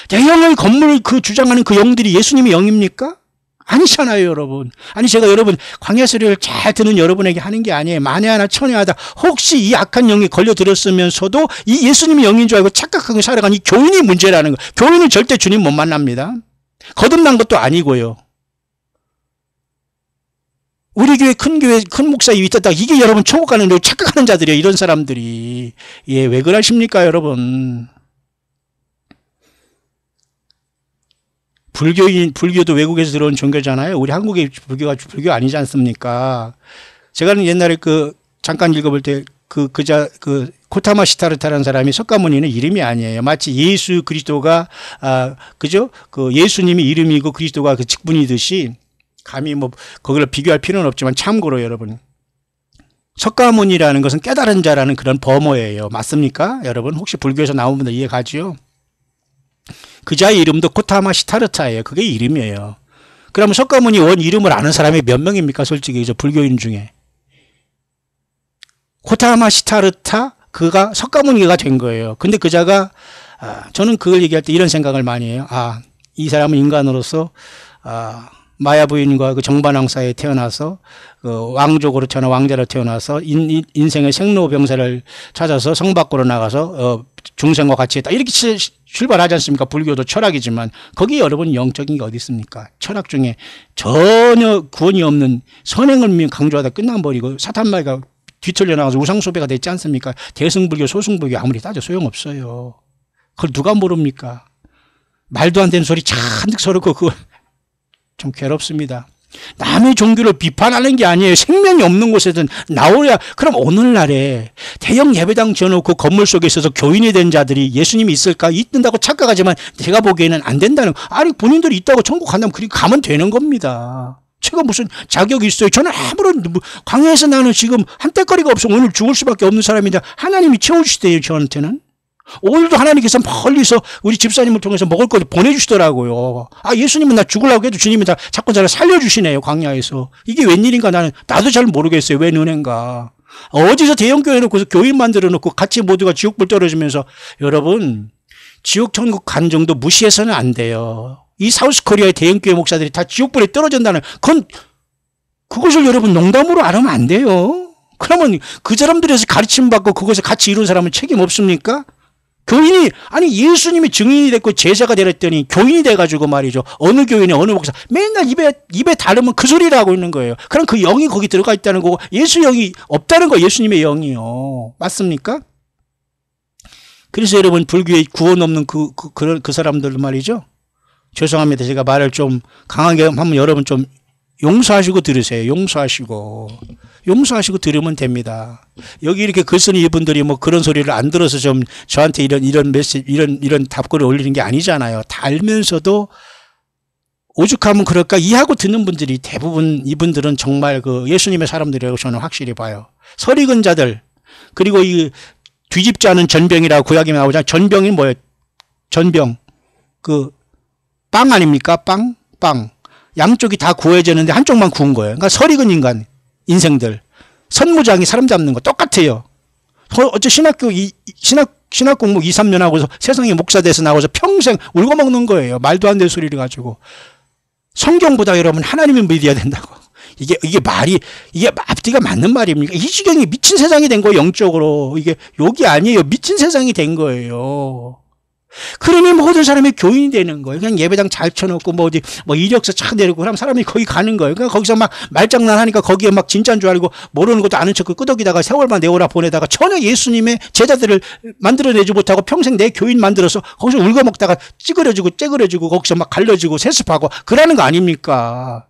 Speaker 1: 대형의 건물을 주장하는 그 영들이 예수님의 영입니까? 아니잖아요. 여러분. 아니 제가 여러분 광야 소리를 잘 듣는 여러분에게 하는 게 아니에요. 만에 하나 천에 하나 혹시 이 악한 영에 걸려들었으면서도 이 예수님의 영인 줄 알고 착각하고 살아간 이 교인이 문제라는 거. 교인은 절대 주님 못 만납니다. 거듭난 것도 아니고요. 우리 교회 큰 목사 이 있다가 이게 여러분 천국 가는 데 착각하는 자들이에요. 이런 사람들이. 예, 왜 그러십니까 여러분. 불교도 외국에서 들어온 종교잖아요. 우리 한국의 불교가 불교 아니지 않습니까? 제가 옛날에 잠깐 읽어볼 때 코타마 시타르타라는 사람이 석가모니는 이름이 아니에요. 마치 예수 그리스도가 그죠? 예수님이 이름이고 그리스도가 그 직분이듯이 감히 거기를 비교할 필요는 없지만 참고로 여러분 석가모니라는 것은 깨달은 자라는 그런 범어예요. 맞습니까? 여러분 혹시 불교에서 나온 분들 이해 가지요? 그 자의 이름도 코타마 시타르타예요. 그게 이름이에요. 그러면 석가모니 원 이름을 아는 사람이 몇 명입니까? 솔직히 불교인 중에. 코타마 시타르타 그가 석가모니가 된 거예요. 근데 그 자가 저는 그걸 얘기할 때 이런 생각을 많이 해요. 이 사람은 인간으로서 마야 부인과 그 정반왕사에 태어나서 왕족으로 태어나 왕자로 태어나서 인생의 생로병사를 찾아서 성 밖으로 나가서 중생과 같이 했다. 이렇게 출발하지 않습니까? 불교도 철학이지만 거기 여러분 영적인 게 어디 있습니까? 철학 중에 전혀 구원이 없는 선행을 강조하다 끝나버리고 사탄마귀가 뒤틀려 나가서 우상숭배가 됐지 않습니까? 대승불교, 소승불교 아무리 따져 소용없어요. 그걸 누가 모릅니까? 말도 안 되는 소리 잔뜩 서럽고 그거 좀 괴롭습니다. 남의 종교를 비판하는 게 아니에요. 생명이 없는 곳에든 나오야. 그럼 오늘날에 대형 예배당 지어놓고 건물 속에 있어서 교인이 된 자들이 예수님이 있을까? 있는다고 착각하지만 제가 보기에는 안 된다는 아니 본인들이 있다고 천국 간다면 그렇게 가면 되는 겁니다. 제가 무슨 자격이 있어요. 저는 아무런 광야에서 나는 지금 한때거리가 없어 오늘 죽을 수밖에 없는 사람인데 하나님이 채워주시대요. 저한테는. 오늘도 하나님께서 멀리서 우리 집사님을 통해서 먹을 걸 보내주시더라고요. 예수님은 나 죽으려고 해도 주님이 자꾸 저를 살려주시네요. 광야에서. 이게 웬일인가 나도 잘 모르겠어요. 왜 은혜인가. 어디서 대형교회 놓고서 교인 만들어 놓고 같이 모두가 지옥불 떨어지면서 여러분 지옥 천국 간 정도 무시해서는 안 돼요. 이 사우스코리아의 대형교회 목사들이 다 지옥불에 떨어진다는 그것을 여러분 농담으로 알으면 안 돼요. 그러면 그 사람들에서 가르침 받고 그것에 같이 이룬 사람은 책임 없습니까? 교인이, 아니 예수님이 증인이 됐고 제자가 되랬더니 교인이 돼가지고 말이죠. 어느 교인이 어느 목사 맨날 입에 다르면 그 소리를 하고 있는 거예요. 그럼 그 영이 거기 들어가 있다는 거고 예수 영이 없다는 거예요. 예수님의 영이요. 맞습니까? 그래서 여러분 불교에 구원 없는 그 사람들 말이죠. 죄송합니다. 제가 말을 좀 강하게 하면 여러분 좀 용서하시고 들으세요. 용서하시고 들으면 됩니다. 여기 이렇게 글 쓰는 이분들이 뭐 그런 소리를 안 들어서 좀 저한테 이런 메시지, 이런 답글을 올리는 게 아니잖아요. 다 알면서도 오죽하면 그럴까 이해하고 듣는 분들이 대부분 이분들은 정말 그 예수님의 사람들이라고 저는 확실히 봐요. 설익은 자들, 그리고 이 뒤집지 않은 전병이라고 구약에 나오잖아요. 전병이 뭐예요? 전병. 그 빵 아닙니까? 빵. 양쪽이 다 구워졌는데 한쪽만 구운 거예요. 그러니까 설익은 인간, 인생들. 선무장이 사람 잡는 거 똑같아요. 어째 신학 공부 2, 3년 하고서 세상에 목사 돼서 나와서 평생 울고 먹는 거예요. 말도 안 되는 소리를 가지고. 성경보다 여러분 하나님을 믿어야 된다고. 이게 앞뒤가 맞는 말입니까? 이 지경이 미친 세상이 된 거예요. 영적으로. 이게 욕이 아니에요. 미친 세상이 된 거예요. 그러니 모든 사람이 교인이 되는 거예요. 그냥 예배당 잘 쳐놓고 뭐 이력서 착 내리고 그럼 사람이 거기 가는 거예요. 그러니까 거기서 막 말장난 하니까 거기에 막 진짜인 줄 알고 모르는 것도 아는 척 끄덕이다가 세월만 내오라 보내다가 전혀 예수님의 제자들을 만들어내지 못하고 평생 내 교인 만들어서 거기서 울고 먹다가 찌그러지고 거기서 막 갈라지고 세습하고 그러는 거 아닙니까?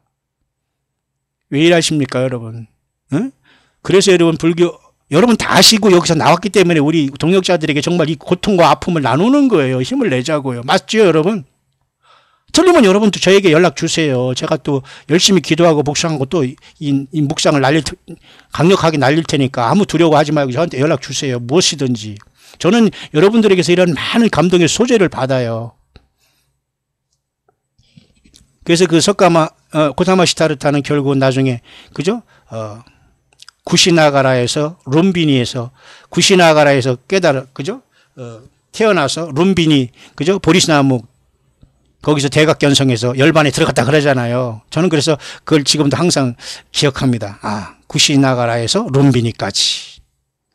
Speaker 1: 왜 이러십니까 여러분? 응? 그래서 여러분 불교 여러분 다 아시고 여기서 나왔기 때문에 우리 동역자들에게 정말 이 고통과 아픔을 나누는 거예요. 힘을 내자고요. 맞죠 여러분? 틀리면 여러분도 저에게 연락 주세요. 제가 또 열심히 기도하고 묵상하고 또 이 묵상을 강력하게 날릴 테니까 아무 두려워하지 말고 저한테 연락 주세요. 무엇이든지. 저는 여러분들에게서 이런 많은 감동의 소재를 받아요. 그래서 그 고사마 시타르타는 결국은 나중에 그죠? 구시나가라에서 룸비니에서 구시나가라에서 그죠? 태어나서 룸비니 그죠? 보리스나무 거기서 대각견성에서 열반에 들어갔다 그러잖아요. 저는 그래서 그걸 지금도 항상 기억합니다. 구시나가라에서 룸비니까지.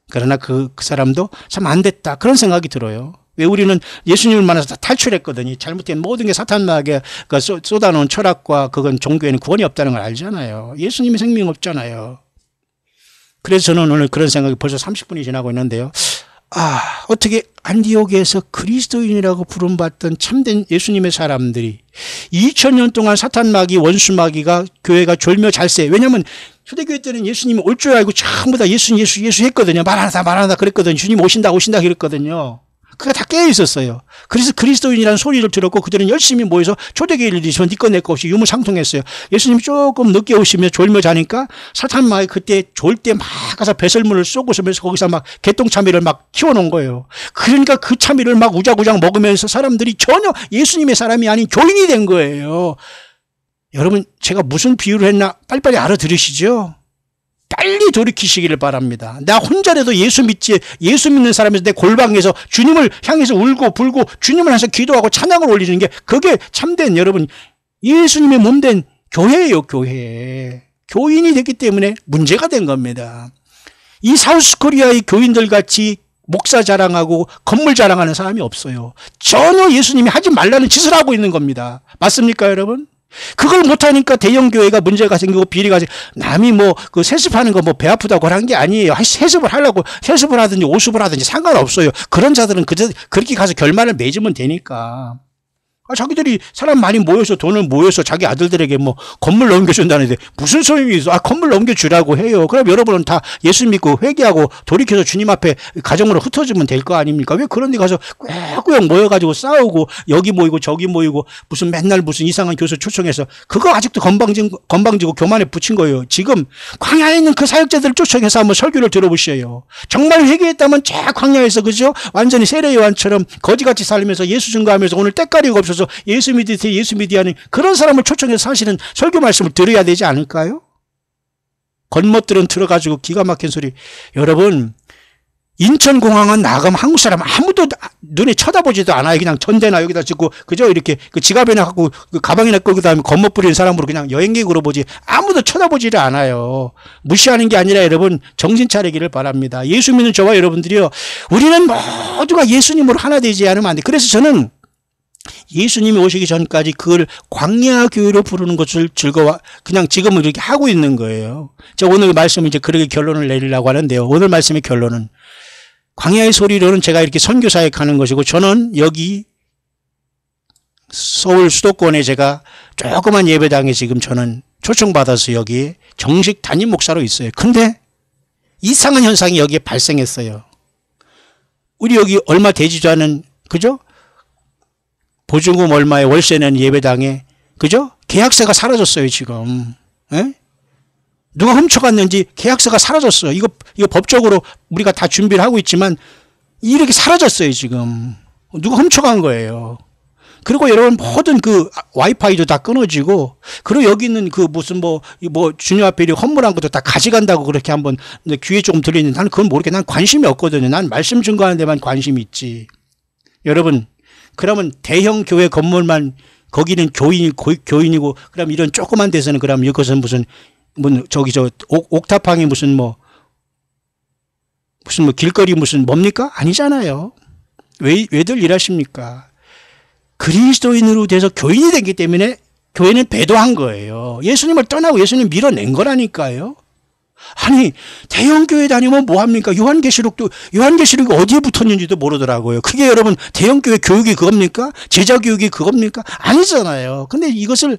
Speaker 1: 그러나 그 사람도 참 안 됐다 그런 생각이 들어요. 왜 우리는 예수님을 만나서 탈출했거든요. 잘못된 모든 게 사탄마귀가 쏟아놓은 철학과 그건 종교에는 구원이 없다는 걸 알잖아요. 예수님의 생명이 없잖아요. 그래서 저는 오늘 그런 생각이 벌써 30분이 지나고 있는데요. 어떻게 안디옥에서 그리스도인이라고 부름받던 참된 예수님의 사람들이 2000년 동안 사탄마귀 원수마귀가 교회가 졸며 잘세. 왜냐하면 초대교회 때는 예수님이 올 줄 알고 전부 다 예수 했거든요. 말하다 그랬거든요. 주님 오신다 그랬거든요. 그가 다 깨어 있었어요. 그래서 그리스도인이라는 소리를 들었고 그들은 열심히 모여서 초대교회를 이루시면 니꺼 내꺼 없이 유무상통했어요. 예수님이 조금 늦게 오시면 졸며 자니까 사탄마귀 그때 졸 때 막 가서 배설물을 쏘고서 거기서 막 개똥참이를 막 키워놓은 거예요. 그러니까 그 참이를 막 우작우작 먹으면서 사람들이 전혀 예수님의 사람이 아닌 교인이 된 거예요. 여러분 제가 무슨 비유를 했나 빨리빨리 알아들으시죠? 빨리 돌이키시기를 바랍니다. 나 혼자라도 예수 믿는 사람에서 내 골방에서 주님을 향해서 울고 불고 주님을 향해서 기도하고 찬양을 올리는 게 그게 참된 여러분 예수님의 몸된 교회예요. 교회. 교인이 됐기 때문에 문제가 된 겁니다. 이 사우스코리아의 교인들 같이 목사 자랑하고 건물 자랑하는 사람이 없어요. 전혀 예수님이 하지 말라는 짓을 하고 있는 겁니다. 맞습니까 여러분? 그걸 못하니까 대형교회가 문제가 생기고 비리가 남이 그 세습하는 거 배 아프다고 하는 게 아니에요. 세습을 하려고 세습을 하든지 오습을 하든지 상관없어요. 그런 자들은 그렇게 가서 결말을 맺으면 되니까. 자기들이 사람 많이 모여서 돈을 모여서 자기 아들들에게 건물 넘겨준다는데 무슨 소용이 있어? 건물 넘겨주라고 해요. 그럼 여러분은 다 예수 믿고 회개하고 돌이켜서 주님 앞에 가정으로 흩어지면 될 거 아닙니까? 왜 그런 데 가서 꽥꽥 모여가지고 싸우고 여기 모이고 저기 모이고 맨날 무슨 이상한 교수 초청해서 그거 아직도 건방지고 교만에 붙인 거예요. 지금 광야에 있는 그 사역자들을 초청해서 한번 설교를 들어보셔요. 정말 회개했다면 쫙 광야에서 그죠? 완전히 세례 요한처럼 거지같이 살면서 예수 증거하면서 오늘 때가리가 없어서 예수 믿으세요 하는 그런 사람을 초청해서 사실은 설교 말씀을 들어야 되지 않을까요? 겉멋들은 들어가지고 기가 막힌 소리. 여러분 인천공항은 나가면 한국 사람 아무도 눈에 쳐다보지도 않아요. 그냥 전대나 여기다 찍고 그저 이렇게 그 지갑에나 갖고 그 가방에나 끌고 다니면 겉멋 부리는 사람으로 그냥 여행객으로 보지 아무도 쳐다보지를 않아요. 무시하는 게 아니라 여러분 정신 차리기를 바랍니다. 예수 믿는 저와 여러분들이요. 우리는 모두가 예수님으로 하나 되지 않으면 안 돼. 그래서 저는 예수님이 오시기 전까지 그걸 광야 교회로 부르는 것을 즐거워 그냥 지금은 이렇게 하고 있는 거예요. 제가 오늘 말씀은 이제 그렇게 결론을 내리려고 하는데요. 오늘 말씀의 결론은 광야의 소리로는 제가 이렇게 선교 사역하는 것이고 저는 여기 서울 수도권에 제가 조그만 예배당에 지금 저는 초청받아서 여기 정식 담임 목사로 있어요. 근데 이상한 현상이 여기에 발생했어요. 우리 여기 얼마 되지도 않은 그죠? 보증금 얼마에 월세 내는 예배당에 그죠? 계약서가 사라졌어요 지금. 에? 누가 훔쳐갔는지 계약서가 사라졌어요. 이거 법적으로 우리가 다 준비를 하고 있지만 이렇게 사라졌어요 지금. 누가 훔쳐간 거예요. 그리고 여러분 모든 그 와이파이도 다 끊어지고 그리고 여기 있는 그 무슨 뭐 주님 앞에 헌물한 것도 다 가져간다고 그렇게 한번 귀에 조금 들리는데 나는 그건 모르겠. 난 관심이 없거든요. 난 말씀 증거하는 데만 관심이 있지. 여러분 그러면 대형 교회 건물만 거기는 교인이고 그럼 이런 조그만 데서는 그럼 이것은 무슨 저기 옥탑방이 무슨 길거리 무슨 뭡니까? 아니잖아요. 왜들 일하십니까? 그리스도인으로 돼서 교인이 됐기 때문에 교회는 배도한 거예요. 예수님을 떠나고 예수님 밀어낸 거라니까요. 아니 대형 교회 다니면 뭐합니까? 요한계시록이 어디에 붙었는지도 모르더라고요. 그게 여러분 대형 교회 교육이 그겁니까? 제자 교육이 그겁니까? 아니잖아요. 근데 이것을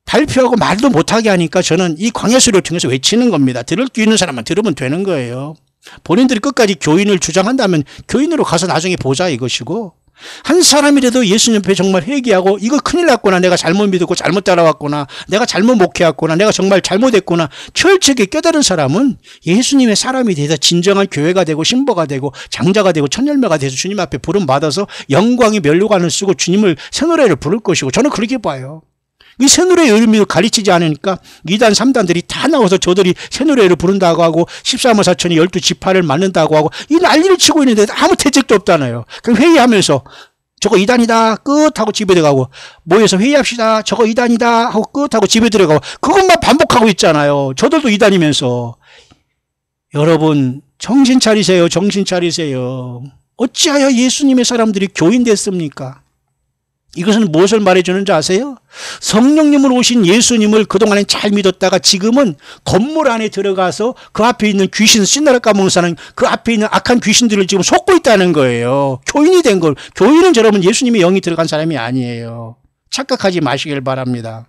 Speaker 1: 발표하고 말도 못하게 하니까 저는 이 광야수를 통해서 외치는 겁니다. 들을 수 있는 사람만 들으면 되는 거예요. 본인들이 끝까지 교인을 주장한다면 교인으로 가서 나중에 보자 이것이고 한 사람이라도 예수님 앞에 정말 회개하고 이거 큰일 났구나 내가 잘못 믿었고 잘못 따라왔구나 내가 잘못 목회했구나 내가 정말 잘못했구나 철저하게 깨달은 사람은 예수님의 사람이 돼서 진정한 교회가 되고 신부가 되고 장자가 되고 첫열매가 돼서 주님 앞에 부름 받아서 영광의 면류관을 쓰고 주님을 새 노래를 부를 것이고 저는 그렇게 봐요. 이 새 노래의 의미를 가르치지 않으니까 2단 3단들이 다 나와서 저들이 새 노래를 부른다고 하고 13호 사천이 12지파를 맞는다고 하고 이 난리를 치고 있는데 아무 대책도 없다나요. 그럼 회의하면서 저거 2단이다 끝 하고 집에 들어가고 모여서 회의합시다 저거 2단이다 하고 끝 하고 집에 들어가고 그것만 반복하고 있잖아요. 저들도 2단이면서 여러분 정신 차리세요. 정신 차리세요. 어찌하여 예수님의 사람들이 교인 됐습니까? 이것은 무엇을 말해주는지 아세요? 성령님으로 오신 예수님을 그동안엔 잘 믿었다가 지금은 건물 안에 들어가서 그 앞에 있는 귀신 신나라 까먹는 사람 그 앞에 있는 악한 귀신들을 지금 속고 있다는 거예요. 교인이 된 걸. 교인은 여러분 예수님의 영이 들어간 사람이 아니에요. 착각하지 마시길 바랍니다.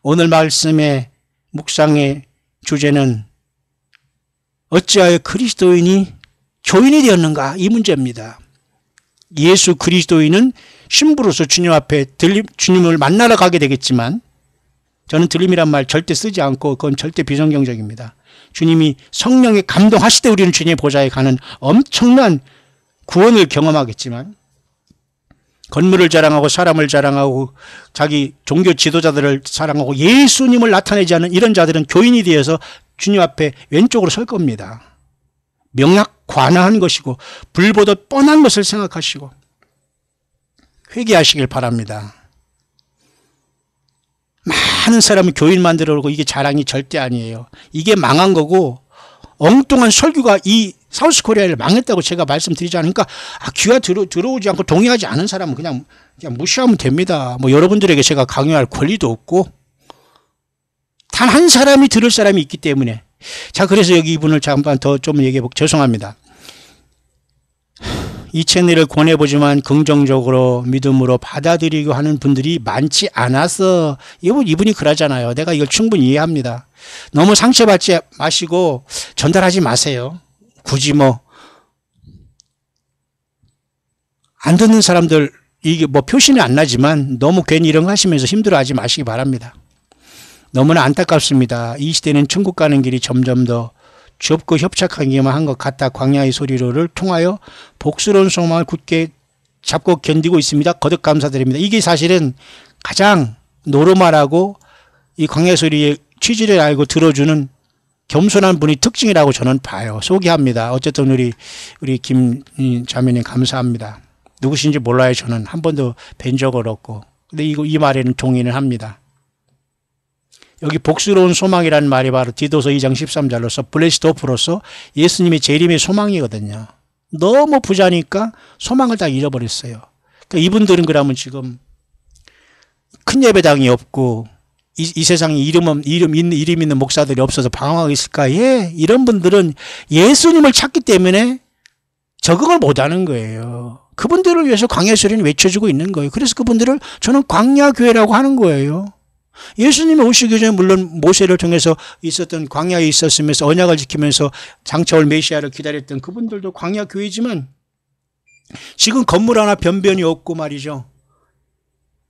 Speaker 1: 오늘 말씀의 묵상의 주제는 어찌하여 그리스도인이 교인이 되었는가 이 문제입니다. 예수 그리스도인은 신부로서 주님 앞에 주님을 만나러 가게 되겠지만 저는 들림이란 말 절대 쓰지 않고 그건 절대 비성경적입니다. 주님이 성령에 감동하실 때 우리는 주님의 보좌에 가는 엄청난 구원을 경험하겠지만 건물을 자랑하고 사람을 자랑하고 자기 종교 지도자들을 사랑하고 예수님을 나타내지 않는 이런 자들은 교인이 되어서 주님 앞에 왼쪽으로 설 겁니다. 명약관화한 것이고 불보듯 뻔한 것을 생각하시고 회개하시길 바랍니다. 많은 사람은 교인 만들어 오고 이게 자랑이 절대 아니에요. 이게 망한 거고 엉뚱한 설교가 이 사우스코리아를 망했다고 제가 말씀드리지 않으니까 귀가 들어오지 않고 동의하지 않은 사람은 그냥 무시하면 됩니다. 뭐 여러분들에게 제가 강요할 권리도 없고 단 한 사람이 들을 사람이 있기 때문에 자 그래서 여기 이분을 잠깐 더 좀 얘기해볼게요. 죄송합니다. 이 채널을 권해보지만 긍정적으로 믿음으로 받아들이고 하는 분들이 많지 않아서 이분이 그러잖아요. 내가 이걸 충분히 이해합니다. 너무 상처받지 마시고 전달하지 마세요. 굳이 안 듣는 사람들 이게 표시는 안 나지만 너무 괜히 이런 거 하시면서 힘들어하지 마시기 바랍니다. 너무나 안타깝습니다. 이 시대는 천국 가는 길이 점점 더 좁고 협착하기만 한 것 같다. 광야의 소리로를 통하여 복스러운 소망을 굳게 잡고 견디고 있습니다. 거듭 감사드립니다. 이게 사실은 가장 노르말하고 이 광야의 소리의 취지를 알고 들어주는 겸손한 분이 특징이라고 저는 봐요. 소개합니다. 어쨌든 우리 김 자매님 감사합니다. 누구신지 몰라요. 저는 한 번도 뵌 적은 없고. 근데 이 말에는 동의를 합니다. 여기 복스러운 소망이라는 말이 바로 디도서 2장 13절로서 블레시드 호프로서 예수님의 재림의 소망이거든요. 너무 부자니까 소망을 다 잃어버렸어요. 그러니까 이분들은 그러면 지금 큰 예배당이 없고 이 세상에 이름 있는 목사들이 없어서 방황하고 있을까? 예, 이런 분들은 예수님을 찾기 때문에 적응을 못하는 거예요. 그분들을 위해서 광야 소리는 외쳐주고 있는 거예요. 그래서 그분들을 저는 광야교회라고 하는 거예요. 예수님이 오시기 전에 물론 모세를 통해서 있었던 광야에 있었으면서 언약을 지키면서 장차올 메시아를 기다렸던 그분들도 광야교회지만 지금 건물 하나 변변이 없고 말이죠.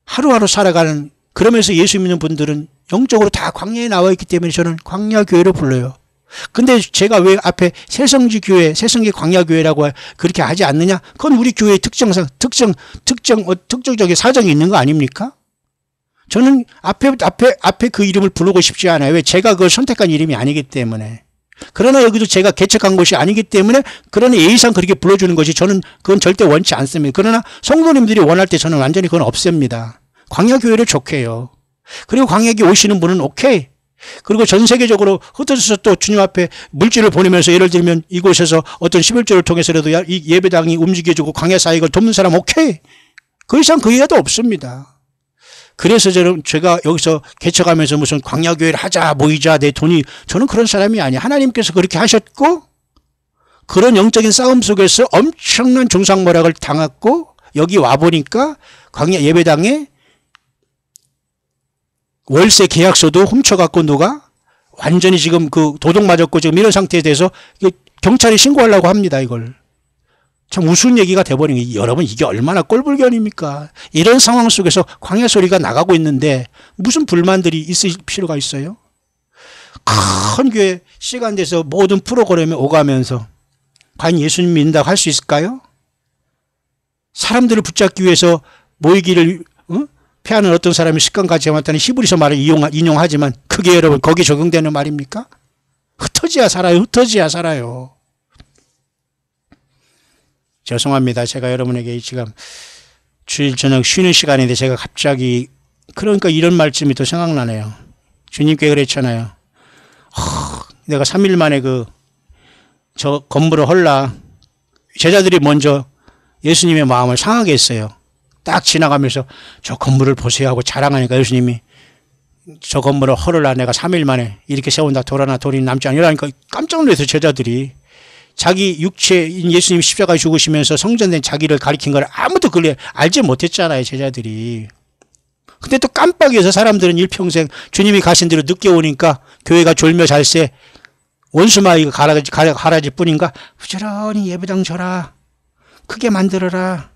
Speaker 1: 하루하루 살아가는, 그러면서 예수 믿는 분들은 영적으로 다 광야에 나와 있기 때문에 저는 광야교회로 불러요. 근데 제가 왜 앞에 새성지 교회, 새성지 광야교회라고 그렇게 하지 않느냐? 그건 우리 교회의 특정적인 사정이 있는 거 아닙니까? 저는 앞에 그 이름을 부르고 싶지 않아요. 왜? 제가 그걸 선택한 이름이 아니기 때문에. 그러나 여기도 제가 개척한 것이 아니기 때문에 그러나 예의상 그렇게 불러주는 것이 저는 그건 절대 원치 않습니다. 그러나 성도님들이 원할 때 저는 완전히 그건 없앱니다. 광야교회를 좋게 해요. 그리고 광야교회 오시는 분은 오케이. 그리고 전 세계적으로 흩어져서 또 주님 앞에 물질을 보내면서 예를 들면 이곳에서 어떤 11조를 통해서라도 이 예배당이 움직여주고 광야 사역을 돕는 사람 오케이. 그 이상 그 이하도 없습니다. 그래서 제가 여기서 개척하면서 무슨 광야교회를 하자, 모이자, 내 돈이, 저는 그런 사람이 아니에요. 하나님께서 그렇게 하셨고 그런 영적인 싸움 속에서 엄청난 중상모략을 당했고 여기 와보니까 광야 예배당에 월세 계약서도 훔쳐갖고 누가 완전히 지금 그 도둑 맞았고 지금 이런 상태에 대해서 경찰에 신고하려고 합니다. 이걸. 참 우스운 얘기가 돼버린 게 여러분 이게 얼마나 꼴불견입니까? 이런 상황 속에서 광야 소리가 나가고 있는데 무슨 불만들이 있을 필요가 있어요? 큰 교회 시간 돼서 모든 프로그램에 오가면서 과연 예수님 믿는다고 할 수 있을까요? 사람들을 붙잡기 위해서 모이기를 패하는 어떤 사람이 습관까지 해왔다는 히브리서 말을 인용하지만 그게 여러분 거기에 적용되는 말입니까? 흩어져야 살아요. 흩어져야 살아요. 죄송합니다. 제가 여러분에게 지금 주일 저녁 쉬는 시간인데 제가 갑자기 그러니까 이런 말씀이 또 생각나네요. 주님께 그랬잖아요. 내가 3일 만에 저 건물을 헐라. 제자들이 먼저 예수님의 마음을 상하게 했어요. 딱 지나가면서 저 건물을 보세요 하고 자랑하니까 예수님이 저 건물을 헐라 내가 3일 만에 이렇게 세운다. 돌아나 돌이 남지 않으라니까 깜짝 놀라서 제자들이 자기 육체인 예수님이 십자가에 죽으시면서 성전된 자기를 가리킨 걸 아무도 그걸 알지 못했잖아요. 제자들이. 근데 또 깜빡이어서 사람들은 일평생 주님이 가신 대로 늦게 오니까 교회가 졸며 잘세 원수마이가 가라지 뿐인가 부지런히 예배당 줘라. 크게 만들어라.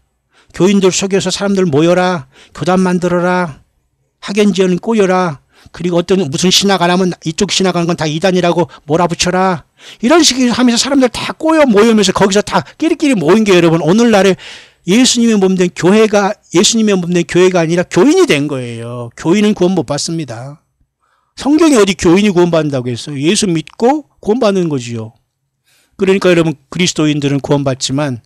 Speaker 1: 교인들 속여서 사람들 모여라. 교단 만들어라. 학연지연 꼬여라. 그리고 무슨 신학 안 하면 이쪽 신학하는 건 다 이단이라고 몰아붙여라. 이런 식으로 하면서 사람들 다 모이면서 거기서 다 끼리끼리 모인 게 여러분 오늘날에 예수님의 몸된 교회가 아니라 교인이 된 거예요. 교인은 구원 못 받습니다. 성경에 어디 교인이 구원받는다고 했어요. 예수 믿고 구원받는 거지요. 그러니까 여러분 그리스도인들은 구원받지만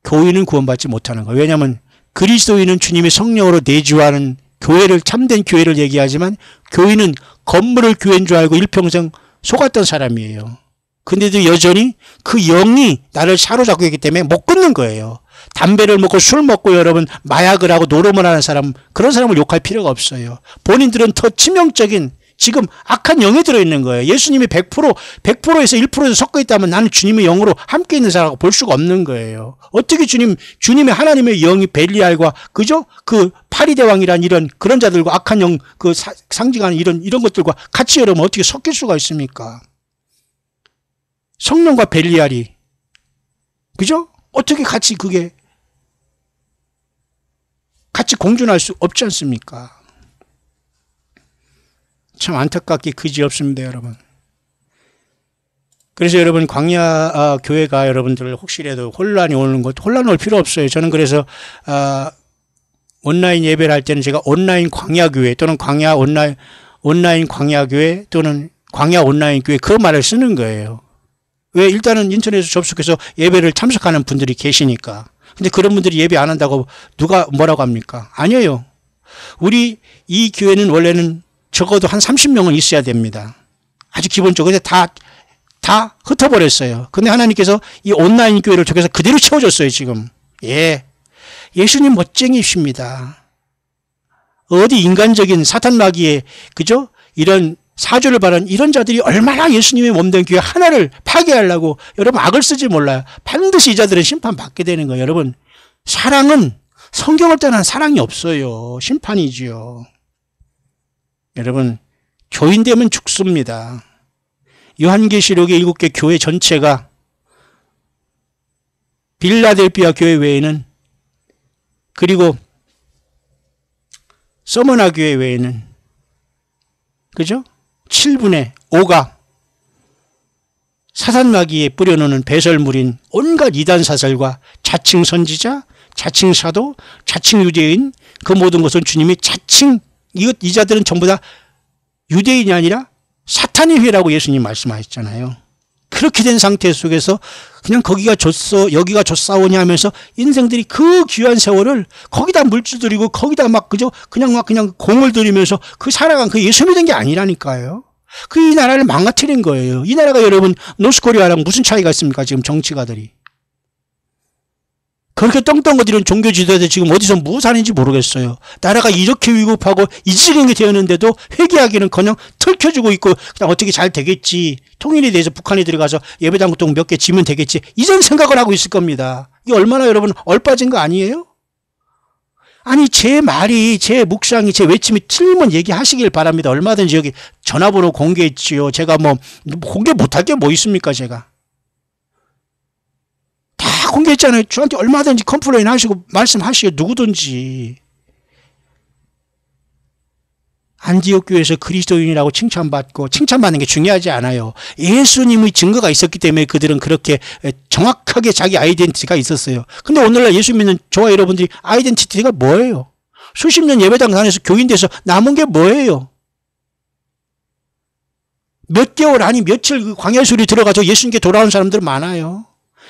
Speaker 1: 교인은 구원받지 못하는 거예요. 왜냐하면 그리스도인은 주님의 성령으로 내주하는 교회를 참된 교회를 얘기하지만 교인은 건물을 교회인 줄 알고 일평생 속았던 사람이에요. 근데도 여전히 그 영이 나를 사로잡고 있기 때문에 못 끊는 거예요. 담배를 먹고 술 먹고 여러분 마약을 하고 노름을 하는 사람 그런 사람을 욕할 필요가 없어요. 본인들은 더 치명적인 지금 악한 영에 들어있는 거예요. 예수님이 100%에서 1%에서 섞어 있다면 나는 주님의 영으로 함께 있는 사람하고 볼 수가 없는 거예요. 어떻게 주님의 하나님의 영이 벨리알과 그죠? 그 파리대왕이란 이런 그런 자들과 악한 영 상징하는 이런 것들과 같이 여러분 어떻게 섞일 수가 있습니까? 성령과 벨리알이 그죠? 어떻게 같이 공존할 수 없지 않습니까? 참 안타깝게 그지없습니다, 여러분. 그래서 여러분 광야 교회가 여러분들 혹시라도 혼란이 오는 것 혼란 올 필요 없어요. 저는 그래서 온라인 예배를 할 때는 제가 온라인 광야교회 또는 온라인 광야교회 또는 광야 온라인 교회 그 말을 쓰는 거예요. 왜? 일단은 인터넷에 접속해서 예배를 참석하는 분들이 계시니까. 근데 그런 분들이 예배 안 한다고 누가 뭐라고 합니까? 아니에요. 우리 이 교회는 원래는 적어도 한 30명은 있어야 됩니다. 아주 기본적으로 다 흩어버렸어요. 근데 하나님께서 이 온라인 교회를 통해서 그대로 채워줬어요, 지금. 예. 예수님 멋쟁이십니다. 어디 인간적인 사탄 마귀의, 그죠? 이런 사주를 바라는 이런 자들이 얼마나 예수님의 몸된 교회 하나를 파괴하려고 여러분 악을 쓰지 몰라요. 반드시 이 자들은 심판받게 되는 거예요. 여러분, 사랑은 성경을 떠난 사랑이 없어요. 심판이지요. 여러분, 교인되면 죽습니다. 요한계시록의 7개 교회 전체가 빌라델피아 교회 외에는, 그리고 서머나 교회 외에는, 그죠? 7분의 5가 사탄마귀에 뿌려놓는 배설물인 온갖 이단 사설과 자칭 선지자, 자칭 사도, 자칭 유대인, 그 모든 것은 주님이 자칭, 이 자들은 전부 다 유대인이 아니라 사탄의 회라고 예수님 말씀하셨잖아요. 그렇게 된 상태 속에서 그냥 거기가 줬어, 여기가 줬사오냐 하면서 인생들이 그 귀한 세월을 거기다 물질 들이고 거기다 막 그저 그냥 공을 들이면서 그 살아간 그 예수 믿은 게 아니라니까요. 그 이 나라를 망가뜨린 거예요. 이 나라가 여러분 노스코리아랑 무슨 차이가 있습니까? 지금 정치가들이. 그렇게 떵떵거리는 종교 지도자들 지금 어디서 뭐 사는지 모르겠어요. 나라가 이렇게 위급하고 이 지경이 되었는데도 회개하기는커녕 털켜주고 있고 그냥 어떻게 잘 되겠지. 통일에 대해서 북한이 들어가서 예배당통 몇 개 지면 되겠지. 이런 생각을 하고 있을 겁니다. 이게 얼마나 여러분 얼빠진 거 아니에요? 아니 제 말이, 제 묵상이, 제 외침이 틀리면 얘기하시길 바랍니다. 얼마든지 여기 전화번호 공개했지요. 제가 뭐 공개 못할 게 뭐 있습니까 제가. 다 공개했잖아요. 저한테 얼마든지 컴플레인 하시고 말씀하시고 누구든지. 안디옥 교회에서 그리스도인이라고 칭찬받고, 칭찬받는 게 중요하지 않아요. 예수님의 증거가 있었기 때문에 그들은 그렇게 정확하게 자기 아이덴티티가 있었어요. 근데 오늘날 예수 믿는 저와 여러분들이 아이덴티티가 뭐예요? 수십 년 예배당 다녀서 교인 돼서 남은 게 뭐예요? 몇 개월 아니 며칠 그 광야의 수리 들어가서 예수님께 돌아온 사람들 많아요.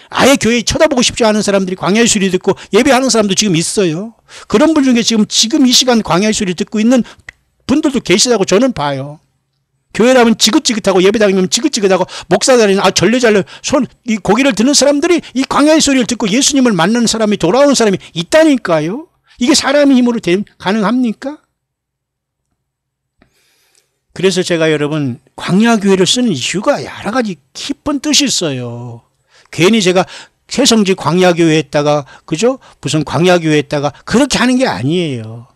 Speaker 1: 아예 교회에 쳐다보고 싶지 않은 사람들이 광야의 수리 듣고 예배하는 사람도 지금 있어요. 그런 분 중에 지금 이 시간 광야의 수리 듣고 있는 분들도 계시다고 저는 봐요. 교회라면 지긋지긋하고 예배당이면 지긋지긋하고 목사들은 절레절레 이 고개를 드는 사람들이 이 광야의 소리를 듣고 예수님을 만나는 사람이, 돌아오는 사람이 있다니까요. 이게 사람의 힘으로 가능합니까? 그래서 제가 여러분 광야교회를 쓰는 이유가 여러 가지 깊은 뜻이 있어요. 괜히 제가 새성지 광야교회 했다가, 그죠? 무슨 광야교회 했다가 그렇게 하는 게 아니에요.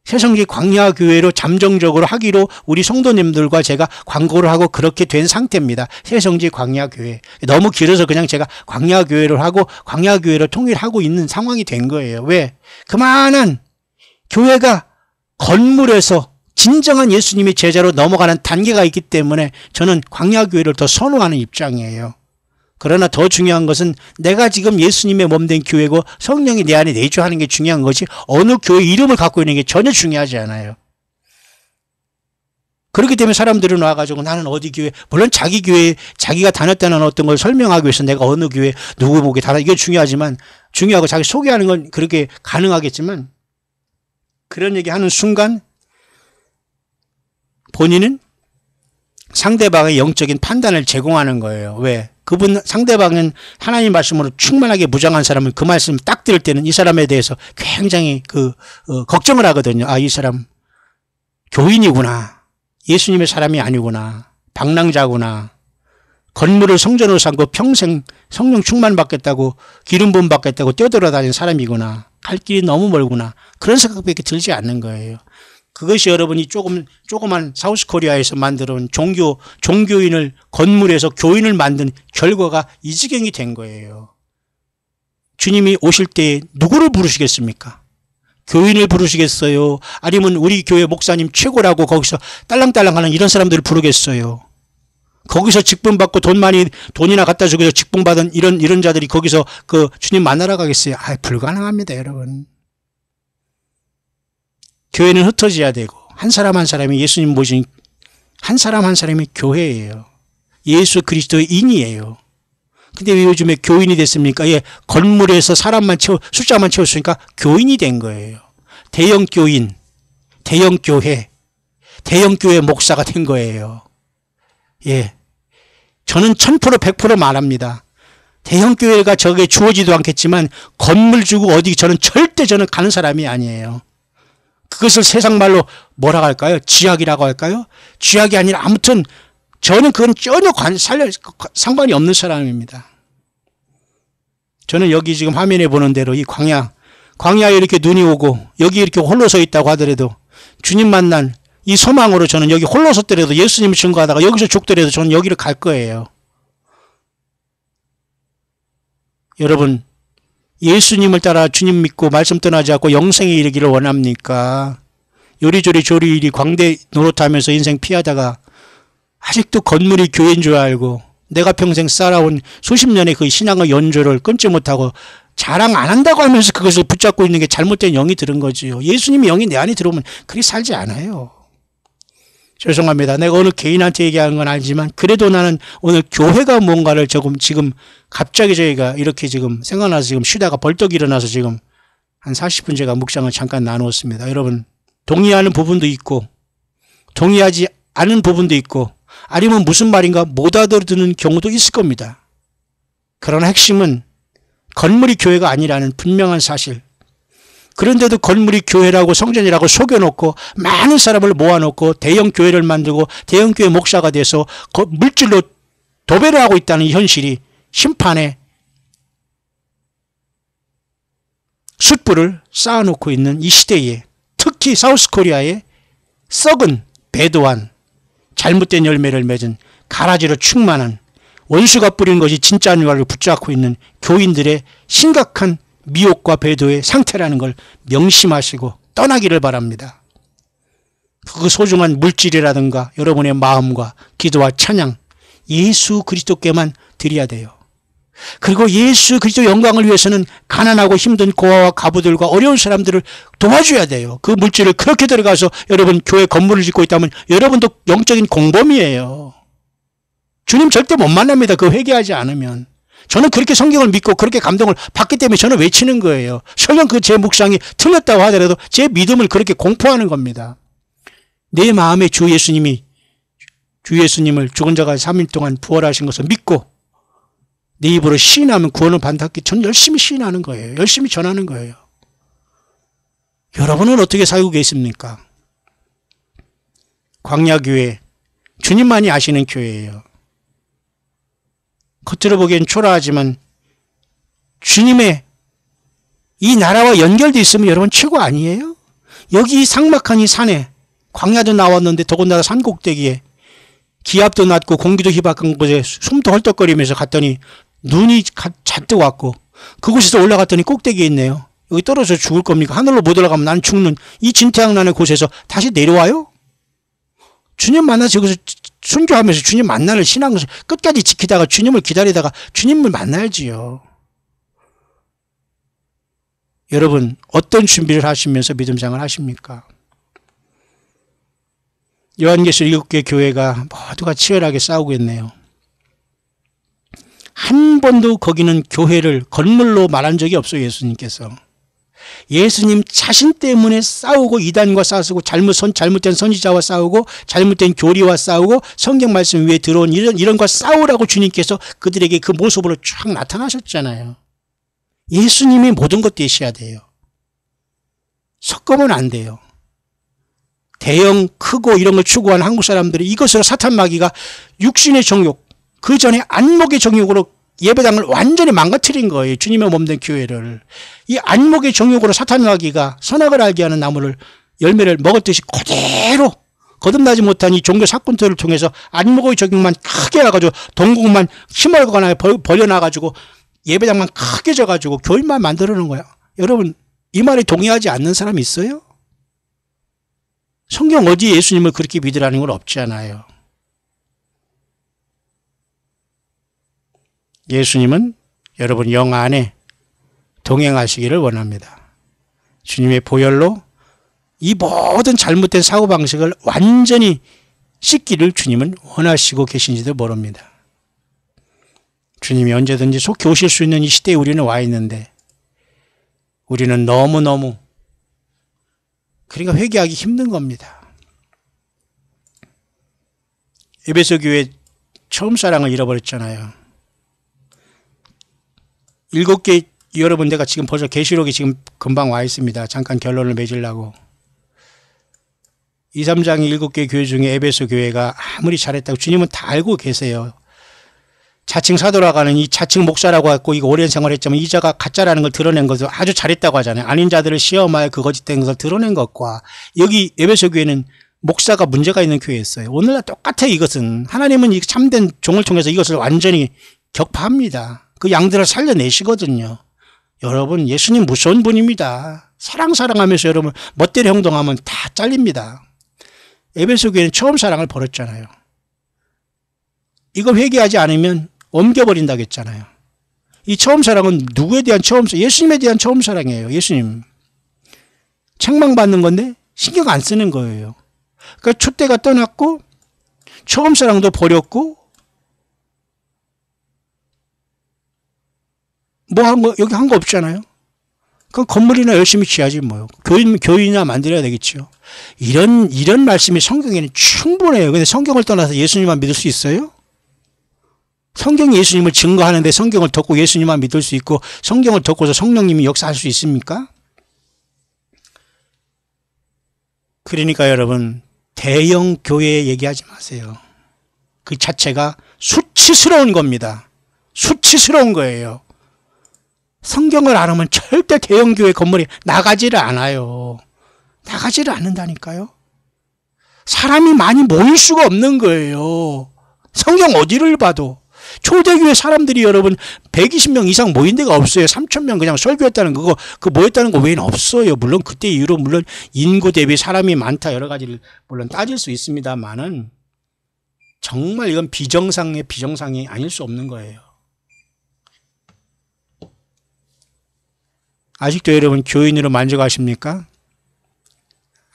Speaker 1: 새성지 광야교회로 잠정적으로 하기로 우리 성도님들과 제가 광고를 하고 그렇게 된 상태입니다. 새성지 광야교회. 너무 길어서 그냥 제가 광야교회를 하고 광야교회로 통일하고 있는 상황이 된 거예요. 왜? 그만한 교회가 건물에서 진정한 예수님의 제자로 넘어가는 단계가 있기 때문에 저는 광야교회를 더 선호하는 입장이에요. 그러나 더 중요한 것은 내가 지금 예수님의 몸된 교회고 성령이 내 안에 내주하는 게 중요한 것이 어느 교회 이름을 갖고 있는 게 전혀 중요하지 않아요. 그렇기 때문에 사람들은 와가지고 나는 어디 교회, 물론 자기 교회, 자기가 다녔다는 어떤 걸 설명하기 위해서 내가 어느 교회, 누구 보게 다녔, 이게 중요하지만, 중요하고 자기 소개하는 건 그렇게 가능하겠지만, 그런 얘기 하는 순간 본인은 상대방의 영적인 판단을 제공하는 거예요. 왜? 그분 상대방은 하나님 말씀으로 충만하게 무장한 사람은 그 말씀 딱 들을 때는 이 사람에 대해서 굉장히 걱정을 하거든요. 아, 이 사람 교인이구나. 예수님의 사람이 아니구나. 방랑자구나. 건물을 성전으로 삼고 평생 성령 충만 받겠다고 기름 부음 받겠다고 뛰어들어다니는 사람이구나. 갈 길이 너무 멀구나. 그런 생각밖에 들지 않는 거예요. 그것이 여러분이 조그만 사우스코리아에서 만들어온 종교인을 건물에서 교인을 만든 결과가 이 지경이 된 거예요. 주님이 오실 때 누구를 부르시겠습니까? 교인을 부르시겠어요? 아니면 우리 교회 목사님 최고라고 거기서 딸랑딸랑하는 이런 사람들을 부르겠어요? 거기서 직분받고 돈이나 갖다 주고 직분받은 이런 자들이 거기서 주님 만나러 가겠어요? 불가능합니다, 여러분. 교회는 흩어져야 되고 한 사람 한 사람이 예수님 모신 한 사람 한 사람이 교회예요. 예수 그리스도의 인이에요. 근데 왜 요즘에 교인이 됐습니까? 예, 건물에서 숫자만 채웠으니까 교인이 된 거예요. 대형 교인, 대형 교회, 대형 교회 목사가 된 거예요. 예. 저는 1000% 100% 말합니다. 대형 교회가 저게 주어지도 않겠지만 건물 주고 어디 저는 가는 사람이 아니에요. 그것을 세상 말로 뭐라고 할까요? 쥐약이라고 할까요? 쥐약이 아니라 아무튼 저는 그건 전혀 상관이 없는 사람입니다. 저는 여기 지금 화면에 보는 대로 이 광야에 이렇게 눈이 오고 여기 이렇게 홀로 서 있다고 하더라도 주님 만난 이 소망으로 저는 여기 홀로 섰더라도 예수님을 증거하다가 여기서 죽더라도 저는 여기를 갈 거예요. 여러분, 예수님을 따라 주님 믿고 말씀 떠나지 않고 영생에 이르기를 원합니까? 요리조리 조리이리 광대 노릇하면서 인생 피하다가 아직도 건물이 교회인 줄 알고 내가 평생 살아온 수십 년의 그 신앙의 연조를 끊지 못하고 자랑 안 한다고 하면서 그것을 붙잡고 있는 게 잘못된 영이 들은 거지요. 예수님의 영이 내 안에 들어오면 그렇게 살지 않아요. 죄송합니다. 내가 어느 개인한테 얘기하는 건 알지만 그래도 나는 오늘 교회가 뭔가를 지금 갑자기 저희가 이렇게 지금 생각나서 지금 쉬다가 벌떡 일어나서 지금 한 40분 제가 묵상을 잠깐 나누었습니다. 여러분, 동의하는 부분도 있고 동의하지 않은 부분도 있고 아니면 무슨 말인가 못 알아듣는 경우도 있을 겁니다. 그러나 핵심은 건물이 교회가 아니라는 분명한 사실. 그런데도 건물이 교회라고 성전이라고 속여놓고 많은 사람을 모아놓고 대형 교회를 만들고 대형 교회 목사가 돼서 물질로 도배를 하고 있다는 이 현실이 심판의 숯불을 쌓아놓고 있는 이 시대에 특히 사우스코리아의 썩은 배도한 잘못된 열매를 맺은 가라지로 충만한 원수가 뿌린 것이 진짜인 줄 알고 붙잡고 있는 교인들의 심각한 미혹과 배도의 상태라는 걸 명심하시고 떠나기를 바랍니다. 그 소중한 물질이라든가 여러분의 마음과 기도와 찬양 예수 그리스도께만 드려야 돼요. 그리고 예수 그리스도 영광을 위해서는 가난하고 힘든 고아와 가부들과 어려운 사람들을 도와줘야 돼요. 그 물질을 그렇게 들어가서 여러분 교회 건물을 짓고 있다면 여러분도 영적인 공범이에요. 주님 절대 못 만납니다. 그 회개하지 않으면. 저는 그렇게 성경을 믿고 그렇게 감동을 받기 때문에 저는 외치는 거예요. 설령 그 제 묵상이 틀렸다고 하더라도 제 믿음을 그렇게 공포하는 겁니다. 내 마음에 주 예수님을 죽은 자가 3일 동안 부활하신 것을 믿고 내 입으로 시인하면 구원을 받았기 전 열심히 시인하는 거예요. 열심히 전하는 거예요. 여러분은 어떻게 살고 계십니까? 광야교회, 주님만이 아시는 교회예요. 겉으로 보기엔 초라하지만 주님의 이 나라와 연결되어 있으면 여러분 최고 아니에요? 여기 삭막한 이 산에 광야도 나왔는데 더군다나 산 꼭대기에 기압도 낮고 공기도 희박한 곳에 숨도 헐떡거리면서 갔더니 눈이 잔뜩 왔고 그곳에서 올라갔더니 꼭대기에 있네요. 여기 떨어져 죽을 겁니까? 하늘로 못 올라가면 난 죽는 이 진태양난의 곳에서 다시 내려와요? 주님 만나서 여기서 순교하면서 주님 만나는 신앙을 끝까지 지키다가 주님을 기다리다가 주님을 만나야지요. 여러분 어떤 준비를 하시면서 믿음생활 하십니까? 요한계시록 7개 교회가 모두가 치열하게 싸우고 있네요. 한 번도 거기는 교회를 건물로 말한 적이 없어요. 예수님께서. 예수님 자신 때문에 싸우고 이단과 싸우고 잘못된 선지자와 싸우고 잘못된 교리와 싸우고 성경 말씀 위에 들어온 이런 거 싸우라고 주님께서 그들에게 그 모습으로 쫙 나타나셨잖아요. 예수님이 모든 것 되셔야 돼요. 섞으면 안 돼요. 대형 크고 이런 걸 추구하는 한국 사람들이 이것으로 사탄 마귀가 육신의 정욕 그 전에 안목의 정욕으로 예배당을 완전히 망가뜨린 거예요. 주님의 몸된 교회를. 이 안목의 정욕으로 사탄 마귀가 선악을 알게 하는 나무를 열매를 먹었듯이 그대로 거듭나지 못한 이 종교 사건들을 통해서 안목의 정욕만 크게 나가지고 동국만 힘을거나 벌려놔가지고 예배당만 크게 져가지고 교인만 만들어놓은 거야. 여러분 이 말에 동의하지 않는 사람이 있어요? 성경 어디에 예수님을 그렇게 믿으라는 건 없잖아요. 예수님은 여러분 영 안에 동행하시기를 원합니다. 주님의 보혈로 이 모든 잘못된 사고방식을 완전히 씻기를 주님은 원하시고 계신지도 모릅니다. 주님이 언제든지 속히 오실 수 있는 이 시대에 우리는 와 있는데 우리는 너무너무 그러니까 회개하기 힘든 겁니다. 에베소 교회 처음 사랑을 잃어버렸잖아요. 7개 여러분 내가 지금 벌써 계시록이 지금 금방 와 있습니다. 잠깐 결론을 맺으려고. 2, 3장의 7개 교회 중에 에베소 교회가 아무리 잘했다고 주님은 다 알고 계세요. 자칭 사도라고 이 자칭 목사라고 했고 이거 오랜 생활했지만 이 자가 가짜라는 걸 드러낸 것도 아주 잘했다고 하잖아요. 아닌 자들을 시험하여 그 거짓된 것을 드러낸 것과 여기 에베소 교회는 목사가 문제가 있는 교회였어요. 오늘날 똑같아요. 이것은 하나님은 이 참된 종을 통해서 이것을 완전히 격파합니다. 그 양들을 살려내시거든요. 여러분 예수님 무서운 분입니다. 사랑하면서 여러분 멋대로 행동하면 다 잘립니다. 에베소 교회는 처음 사랑을 버렸잖아요. 이걸 회개하지 않으면 옮겨버린다고 했잖아요. 이 처음 사랑은 누구에 대한 처음 사랑? 예수님에 대한 처음 사랑이에요. 예수님. 책망받는 건데 신경 안 쓰는 거예요. 그러니까 촛대가 떠났고 처음 사랑도 버렸고 뭐 한 거 여기 한 거 없잖아요. 그럼 건물이나 열심히 지어야지 뭐요. 교인이나 만들어야 되겠죠. 이런 말씀이 성경에는 충분해요. 근데 성경을 떠나서 예수님만 믿을 수 있어요? 성경이 예수님을 증거하는데 성경을 덮고 예수님만 믿을 수 있고 성경을 덮고서 성령님이 역사할 수 있습니까? 그러니까 여러분 대형 교회 얘기하지 마세요. 그 자체가 수치스러운 겁니다. 수치스러운 거예요. 성경을 안 하면 절대 대형 교회 건물이 나가지를 않아요. 나가지를 않는다니까요. 사람이 많이 모일 수가 없는 거예요. 성경 어디를 봐도. 초대교회 사람들이 여러분 120명 이상 모인 데가 없어요. 3,000명 그냥 설교했다는 그거 그 모였다는 거 외에는 없어요. 물론 그때 이후로 물론 인구 대비 사람이 많다 여러 가지를 물론 따질 수 있습니다만은 정말 이건 비정상이 아닐 수 없는 거예요. 아직도 여러분 교인으로 만족하십니까?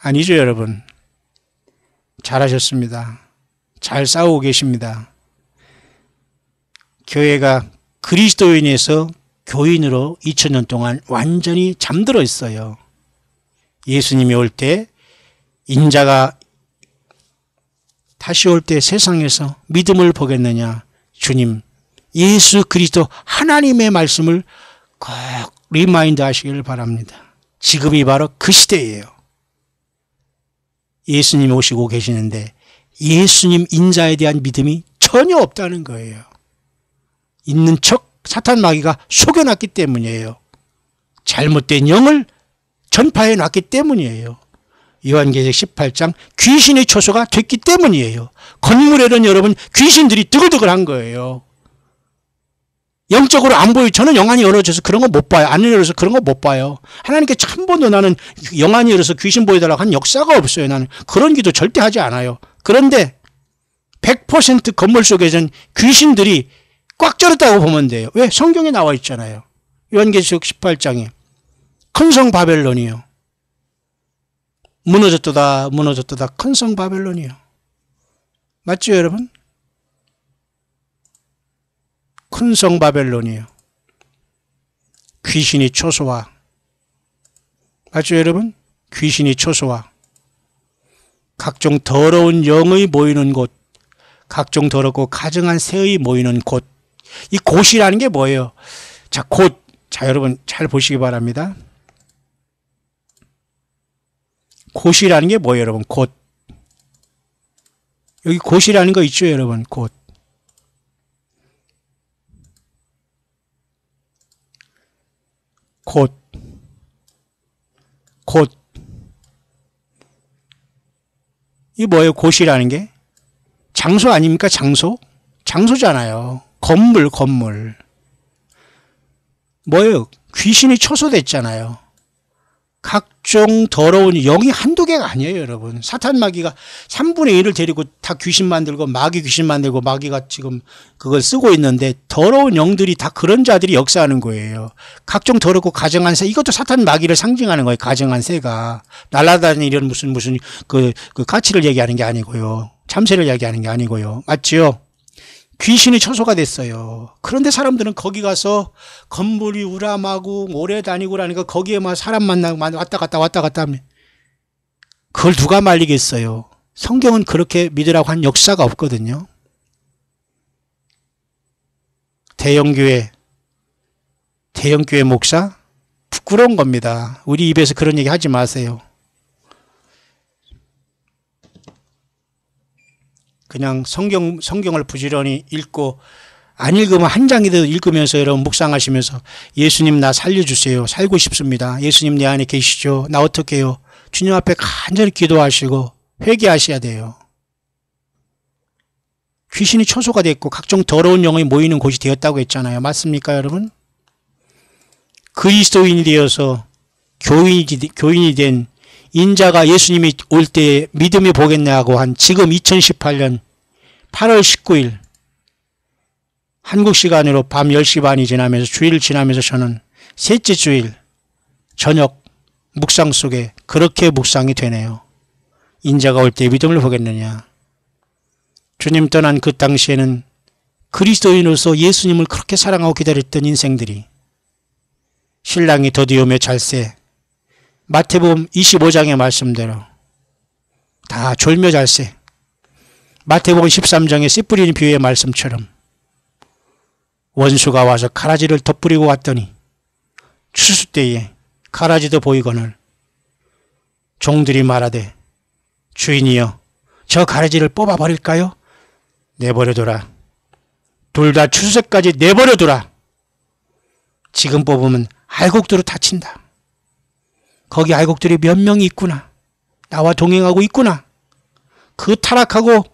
Speaker 1: 아니죠 여러분. 잘하셨습니다. 잘 싸우고 계십니다. 교회가 그리스도인에서 교인으로 2000년 동안 완전히 잠들어 있어요. 예수님이 올 때 인자가 다시 올 때 세상에서 믿음을 보겠느냐. 주님 예수 그리스도 하나님의 말씀을 꼭 리마인드 하시기를 바랍니다. 지금이 바로 그 시대예요. 예수님이 오시고 계시는데 예수님 인자에 대한 믿음이 전혀 없다는 거예요. 있는 척 사탄 마귀가 속여놨기 때문이에요. 잘못된 영을 전파해 놨기 때문이에요. 요한계시록 18장 귀신의 초소가 됐기 때문이에요. 건물에는 여러분 귀신들이 뜨글뜨글한 거예요. 영적으로 안 보여요. 저는 영안이 열어져서 그런 거 못 봐요. 안 열어서 그런 거 못 봐요. 하나님께 한 번도 나는 영안이 열어서 귀신 보여달라고 한 역사가 없어요. 나는 그런 기도 절대 하지 않아요. 그런데 100% 건물 속에는 귀신들이 꽉 쩔었다고 보면 돼요. 왜? 성경에 나와 있잖아요. 요한계시록 18장에 큰 성 바벨론이요. 무너졌도다 큰 성 바벨론이요. 맞죠 여러분? 큰 성 바벨론이요. 귀신이 초소화. 맞죠 여러분? 귀신이 초소화. 각종 더러운 영의 모이는 곳, 각종 더럽고 가증한 새의 모이는 곳. 이 곳이라는 게 뭐예요? 자, 곳. 자, 여러분 잘 보시기 바랍니다. 곳이라는 게 뭐예요, 여러분? 곳. 여기 곳이라는 거 있죠, 여러분? 곳. 곳. 곳. 이 뭐예요, 곳이라는 게? 장소 아닙니까, 장소? 장소잖아요. 건물. 뭐예요? 귀신이 초소됐잖아요. 각종 더러운 영이 한두 개가 아니에요, 여러분. 사탄 마귀가 3분의 1을 데리고 다 귀신 만들고 마귀 귀신 만들고 마귀가 지금 그걸 쓰고 있는데 더러운 영들이 다 그런 자들이 역사하는 거예요. 각종 더럽고 가증한 새, 이것도 사탄 마귀를 상징하는 거예요. 가증한 새가 날아다니는 이런 무슨 그 가치를 얘기하는 게 아니고요. 참새를 이야기하는 게 아니고요. 맞지요? 귀신이 처소가 됐어요. 그런데 사람들은 거기 가서 건물이 우람하고 오래 다니고 그러니까 거기에 막 사람 만나고 왔다 갔다 하면 그걸 누가 말리겠어요. 성경은 그렇게 믿으라고 한 역사가 없거든요. 대형교회 목사? 부끄러운 겁니다. 우리 입에서 그런 얘기 하지 마세요. 그냥 성경을 부지런히 읽고 안 읽으면 한 장이라도 읽으면서 여러분 묵상하시면서 예수님 나 살려주세요. 살고 싶습니다. 예수님 내 안에 계시죠. 나 어떻게 해요? 주님 앞에 간절히 기도하시고 회개하셔야 돼요. 귀신이 처소가 됐고 각종 더러운 영혼이 모이는 곳이 되었다고 했잖아요. 맞습니까 여러분? 그리스도인이 되어서 교인이 된 인자가 예수님이 올 때 믿음이 보겠냐고 한 지금 2018년 8월 19일 한국 시간으로 밤 10시 반이 지나면서 주일을 지나면서 저는 셋째 주일 저녁 묵상 속에 그렇게 묵상이 되네요. 인자가 올 때 믿음을 보겠느냐. 주님 떠난 그 당시에는 그리스도인으로서 예수님을 그렇게 사랑하고 기다렸던 인생들이 신랑이 더디오며 잘세 마태복음 25장의 말씀대로 다 졸며 잘세 마태복음 13장의 씨 뿌리는 비유의 말씀처럼 원수가 와서 가라지를 덧뿌리고 왔더니 추수 때에 가라지도 보이거늘 종들이 말하되 주인이여 저 가라지를 뽑아버릴까요? 내버려둬라. 둘 다 추수때까지 내버려둬라. 지금 뽑으면 알곡들로 다친다. 거기 알곡들이 몇 명이 있구나. 나와 동행하고 있구나. 그 타락하고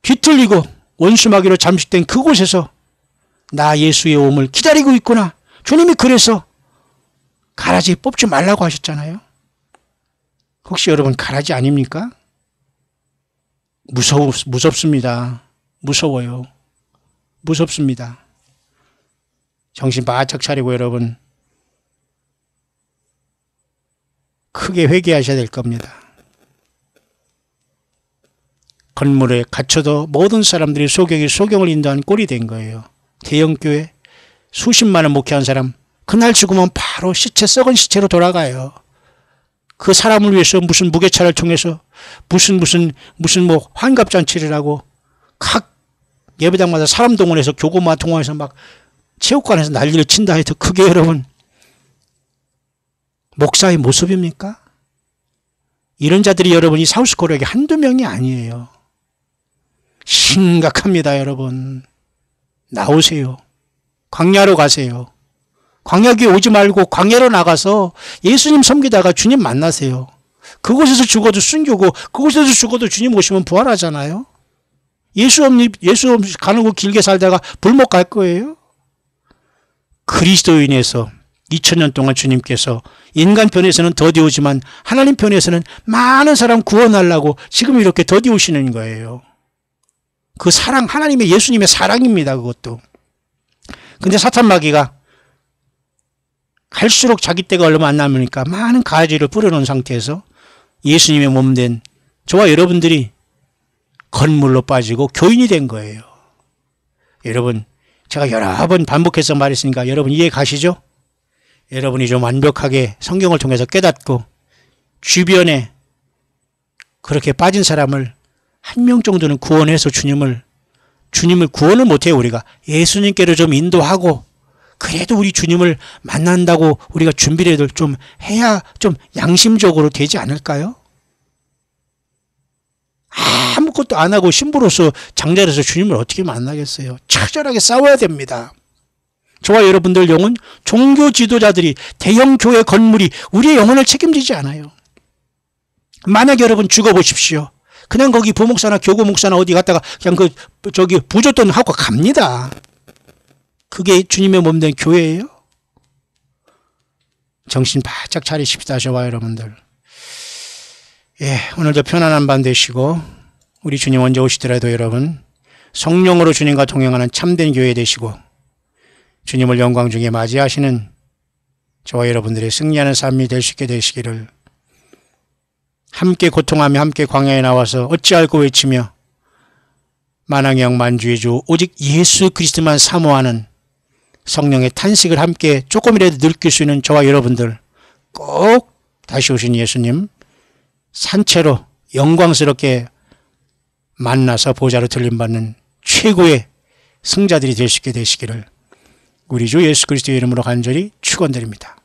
Speaker 1: 뒤틀리고 원수마귀로 잠식된 그곳에서 나 예수의 오음을 기다리고 있구나. 주님이 그래서 가라지 뽑지 말라고 하셨잖아요. 혹시 여러분 가라지 아닙니까? 무섭습니다. 무서워요. 무섭습니다. 정신 바짝 차리고 여러분 크게 회개하셔야 될 겁니다. 건물에 갇혀도 모든 사람들이 소경을 인도하는 꼴이 된 거예요. 대형교회 수십만을 목회한 사람 그날 죽으면 바로 썩은 시체로 돌아가요. 그 사람을 위해서 무슨 무게차를 통해서 무슨 환갑잔치를 하고 각 예배당마다 사람 동원해서 교구마 동원해서 막 체육관에서 난리를 친다 해도 그게 여러분 목사의 모습입니까? 이런 자들이 여러분이 사우스코리아에 한두 명이 아니에요. 심각합니다 여러분. 나오세요. 광야로 가세요. 광야교회 오지 말고 광야로 나가서 예수님 섬기다가 주님 만나세요. 그곳에서 죽어도 순교고 그곳에서 죽어도 주님 오시면 부활하잖아요. 예수 없이 가는 거 길게 살다가 불못 갈 거예요. 그리스도인에서 2000년 동안 주님께서 인간 편에서는 더디오지만 하나님 편에서는 많은 사람 구원하려고 지금 이렇게 더디오시는 거예요. 그 사랑 하나님의 예수님의 사랑입니다. 그것도. 근데 사탄마귀가 갈수록 자기 때가 얼마 안 남으니까 많은 가지를 뿌려놓은 상태에서 예수님의 몸된 저와 여러분들이 건물로 빠지고 교인이 된 거예요. 여러분 제가 여러 번 반복해서 말했으니까 여러분 이해 가시죠? 여러분이 좀 완벽하게 성경을 통해서 깨닫고 주변에 그렇게 빠진 사람을 한 명 정도는 구원해서 주님을 구원을 못해요. 우리가 예수님께로 좀 인도하고 그래도 우리 주님을 만난다고 우리가 준비를 좀 해야 좀 양심적으로 되지 않을까요? 아무것도 안 하고 신부로서 장자로서 주님을 어떻게 만나겠어요? 처절하게 싸워야 됩니다. 저와 여러분들 영혼 종교 지도자들이 대형 교회 건물이 우리의 영혼을 책임지지 않아요. 만약 여러분 죽어보십시오. 그냥 거기 부목사나 교구목사나 어디 갔다가 그냥 부조돈 하고 갑니다. 그게 주님의 몸된 교회예요? 정신 바짝 차리십시다. 저와 여러분들. 예, 오늘도 편안한 밤 되시고 우리 주님 언제 오시더라도 여러분 성령으로 주님과 동행하는 참된 교회 되시고 주님을 영광 중에 맞이하시는 저와 여러분들의 승리하는 삶이 될 수 있게 되시기를 함께 고통하며 함께 광야에 나와서 어찌할꼬 외치며 만왕의 만주의 주 오직 예수 그리스도만 사모하는 성령의 탄식을 함께 조금이라도 느낄 수 있는 저와 여러분들, 꼭 다시 오신 예수님 산채로 영광스럽게 만나서 보좌로 들림받는 최고의 승자들이 될 수 있게 되시기를 우리 주 예수 그리스도의 이름으로 간절히 축원드립니다.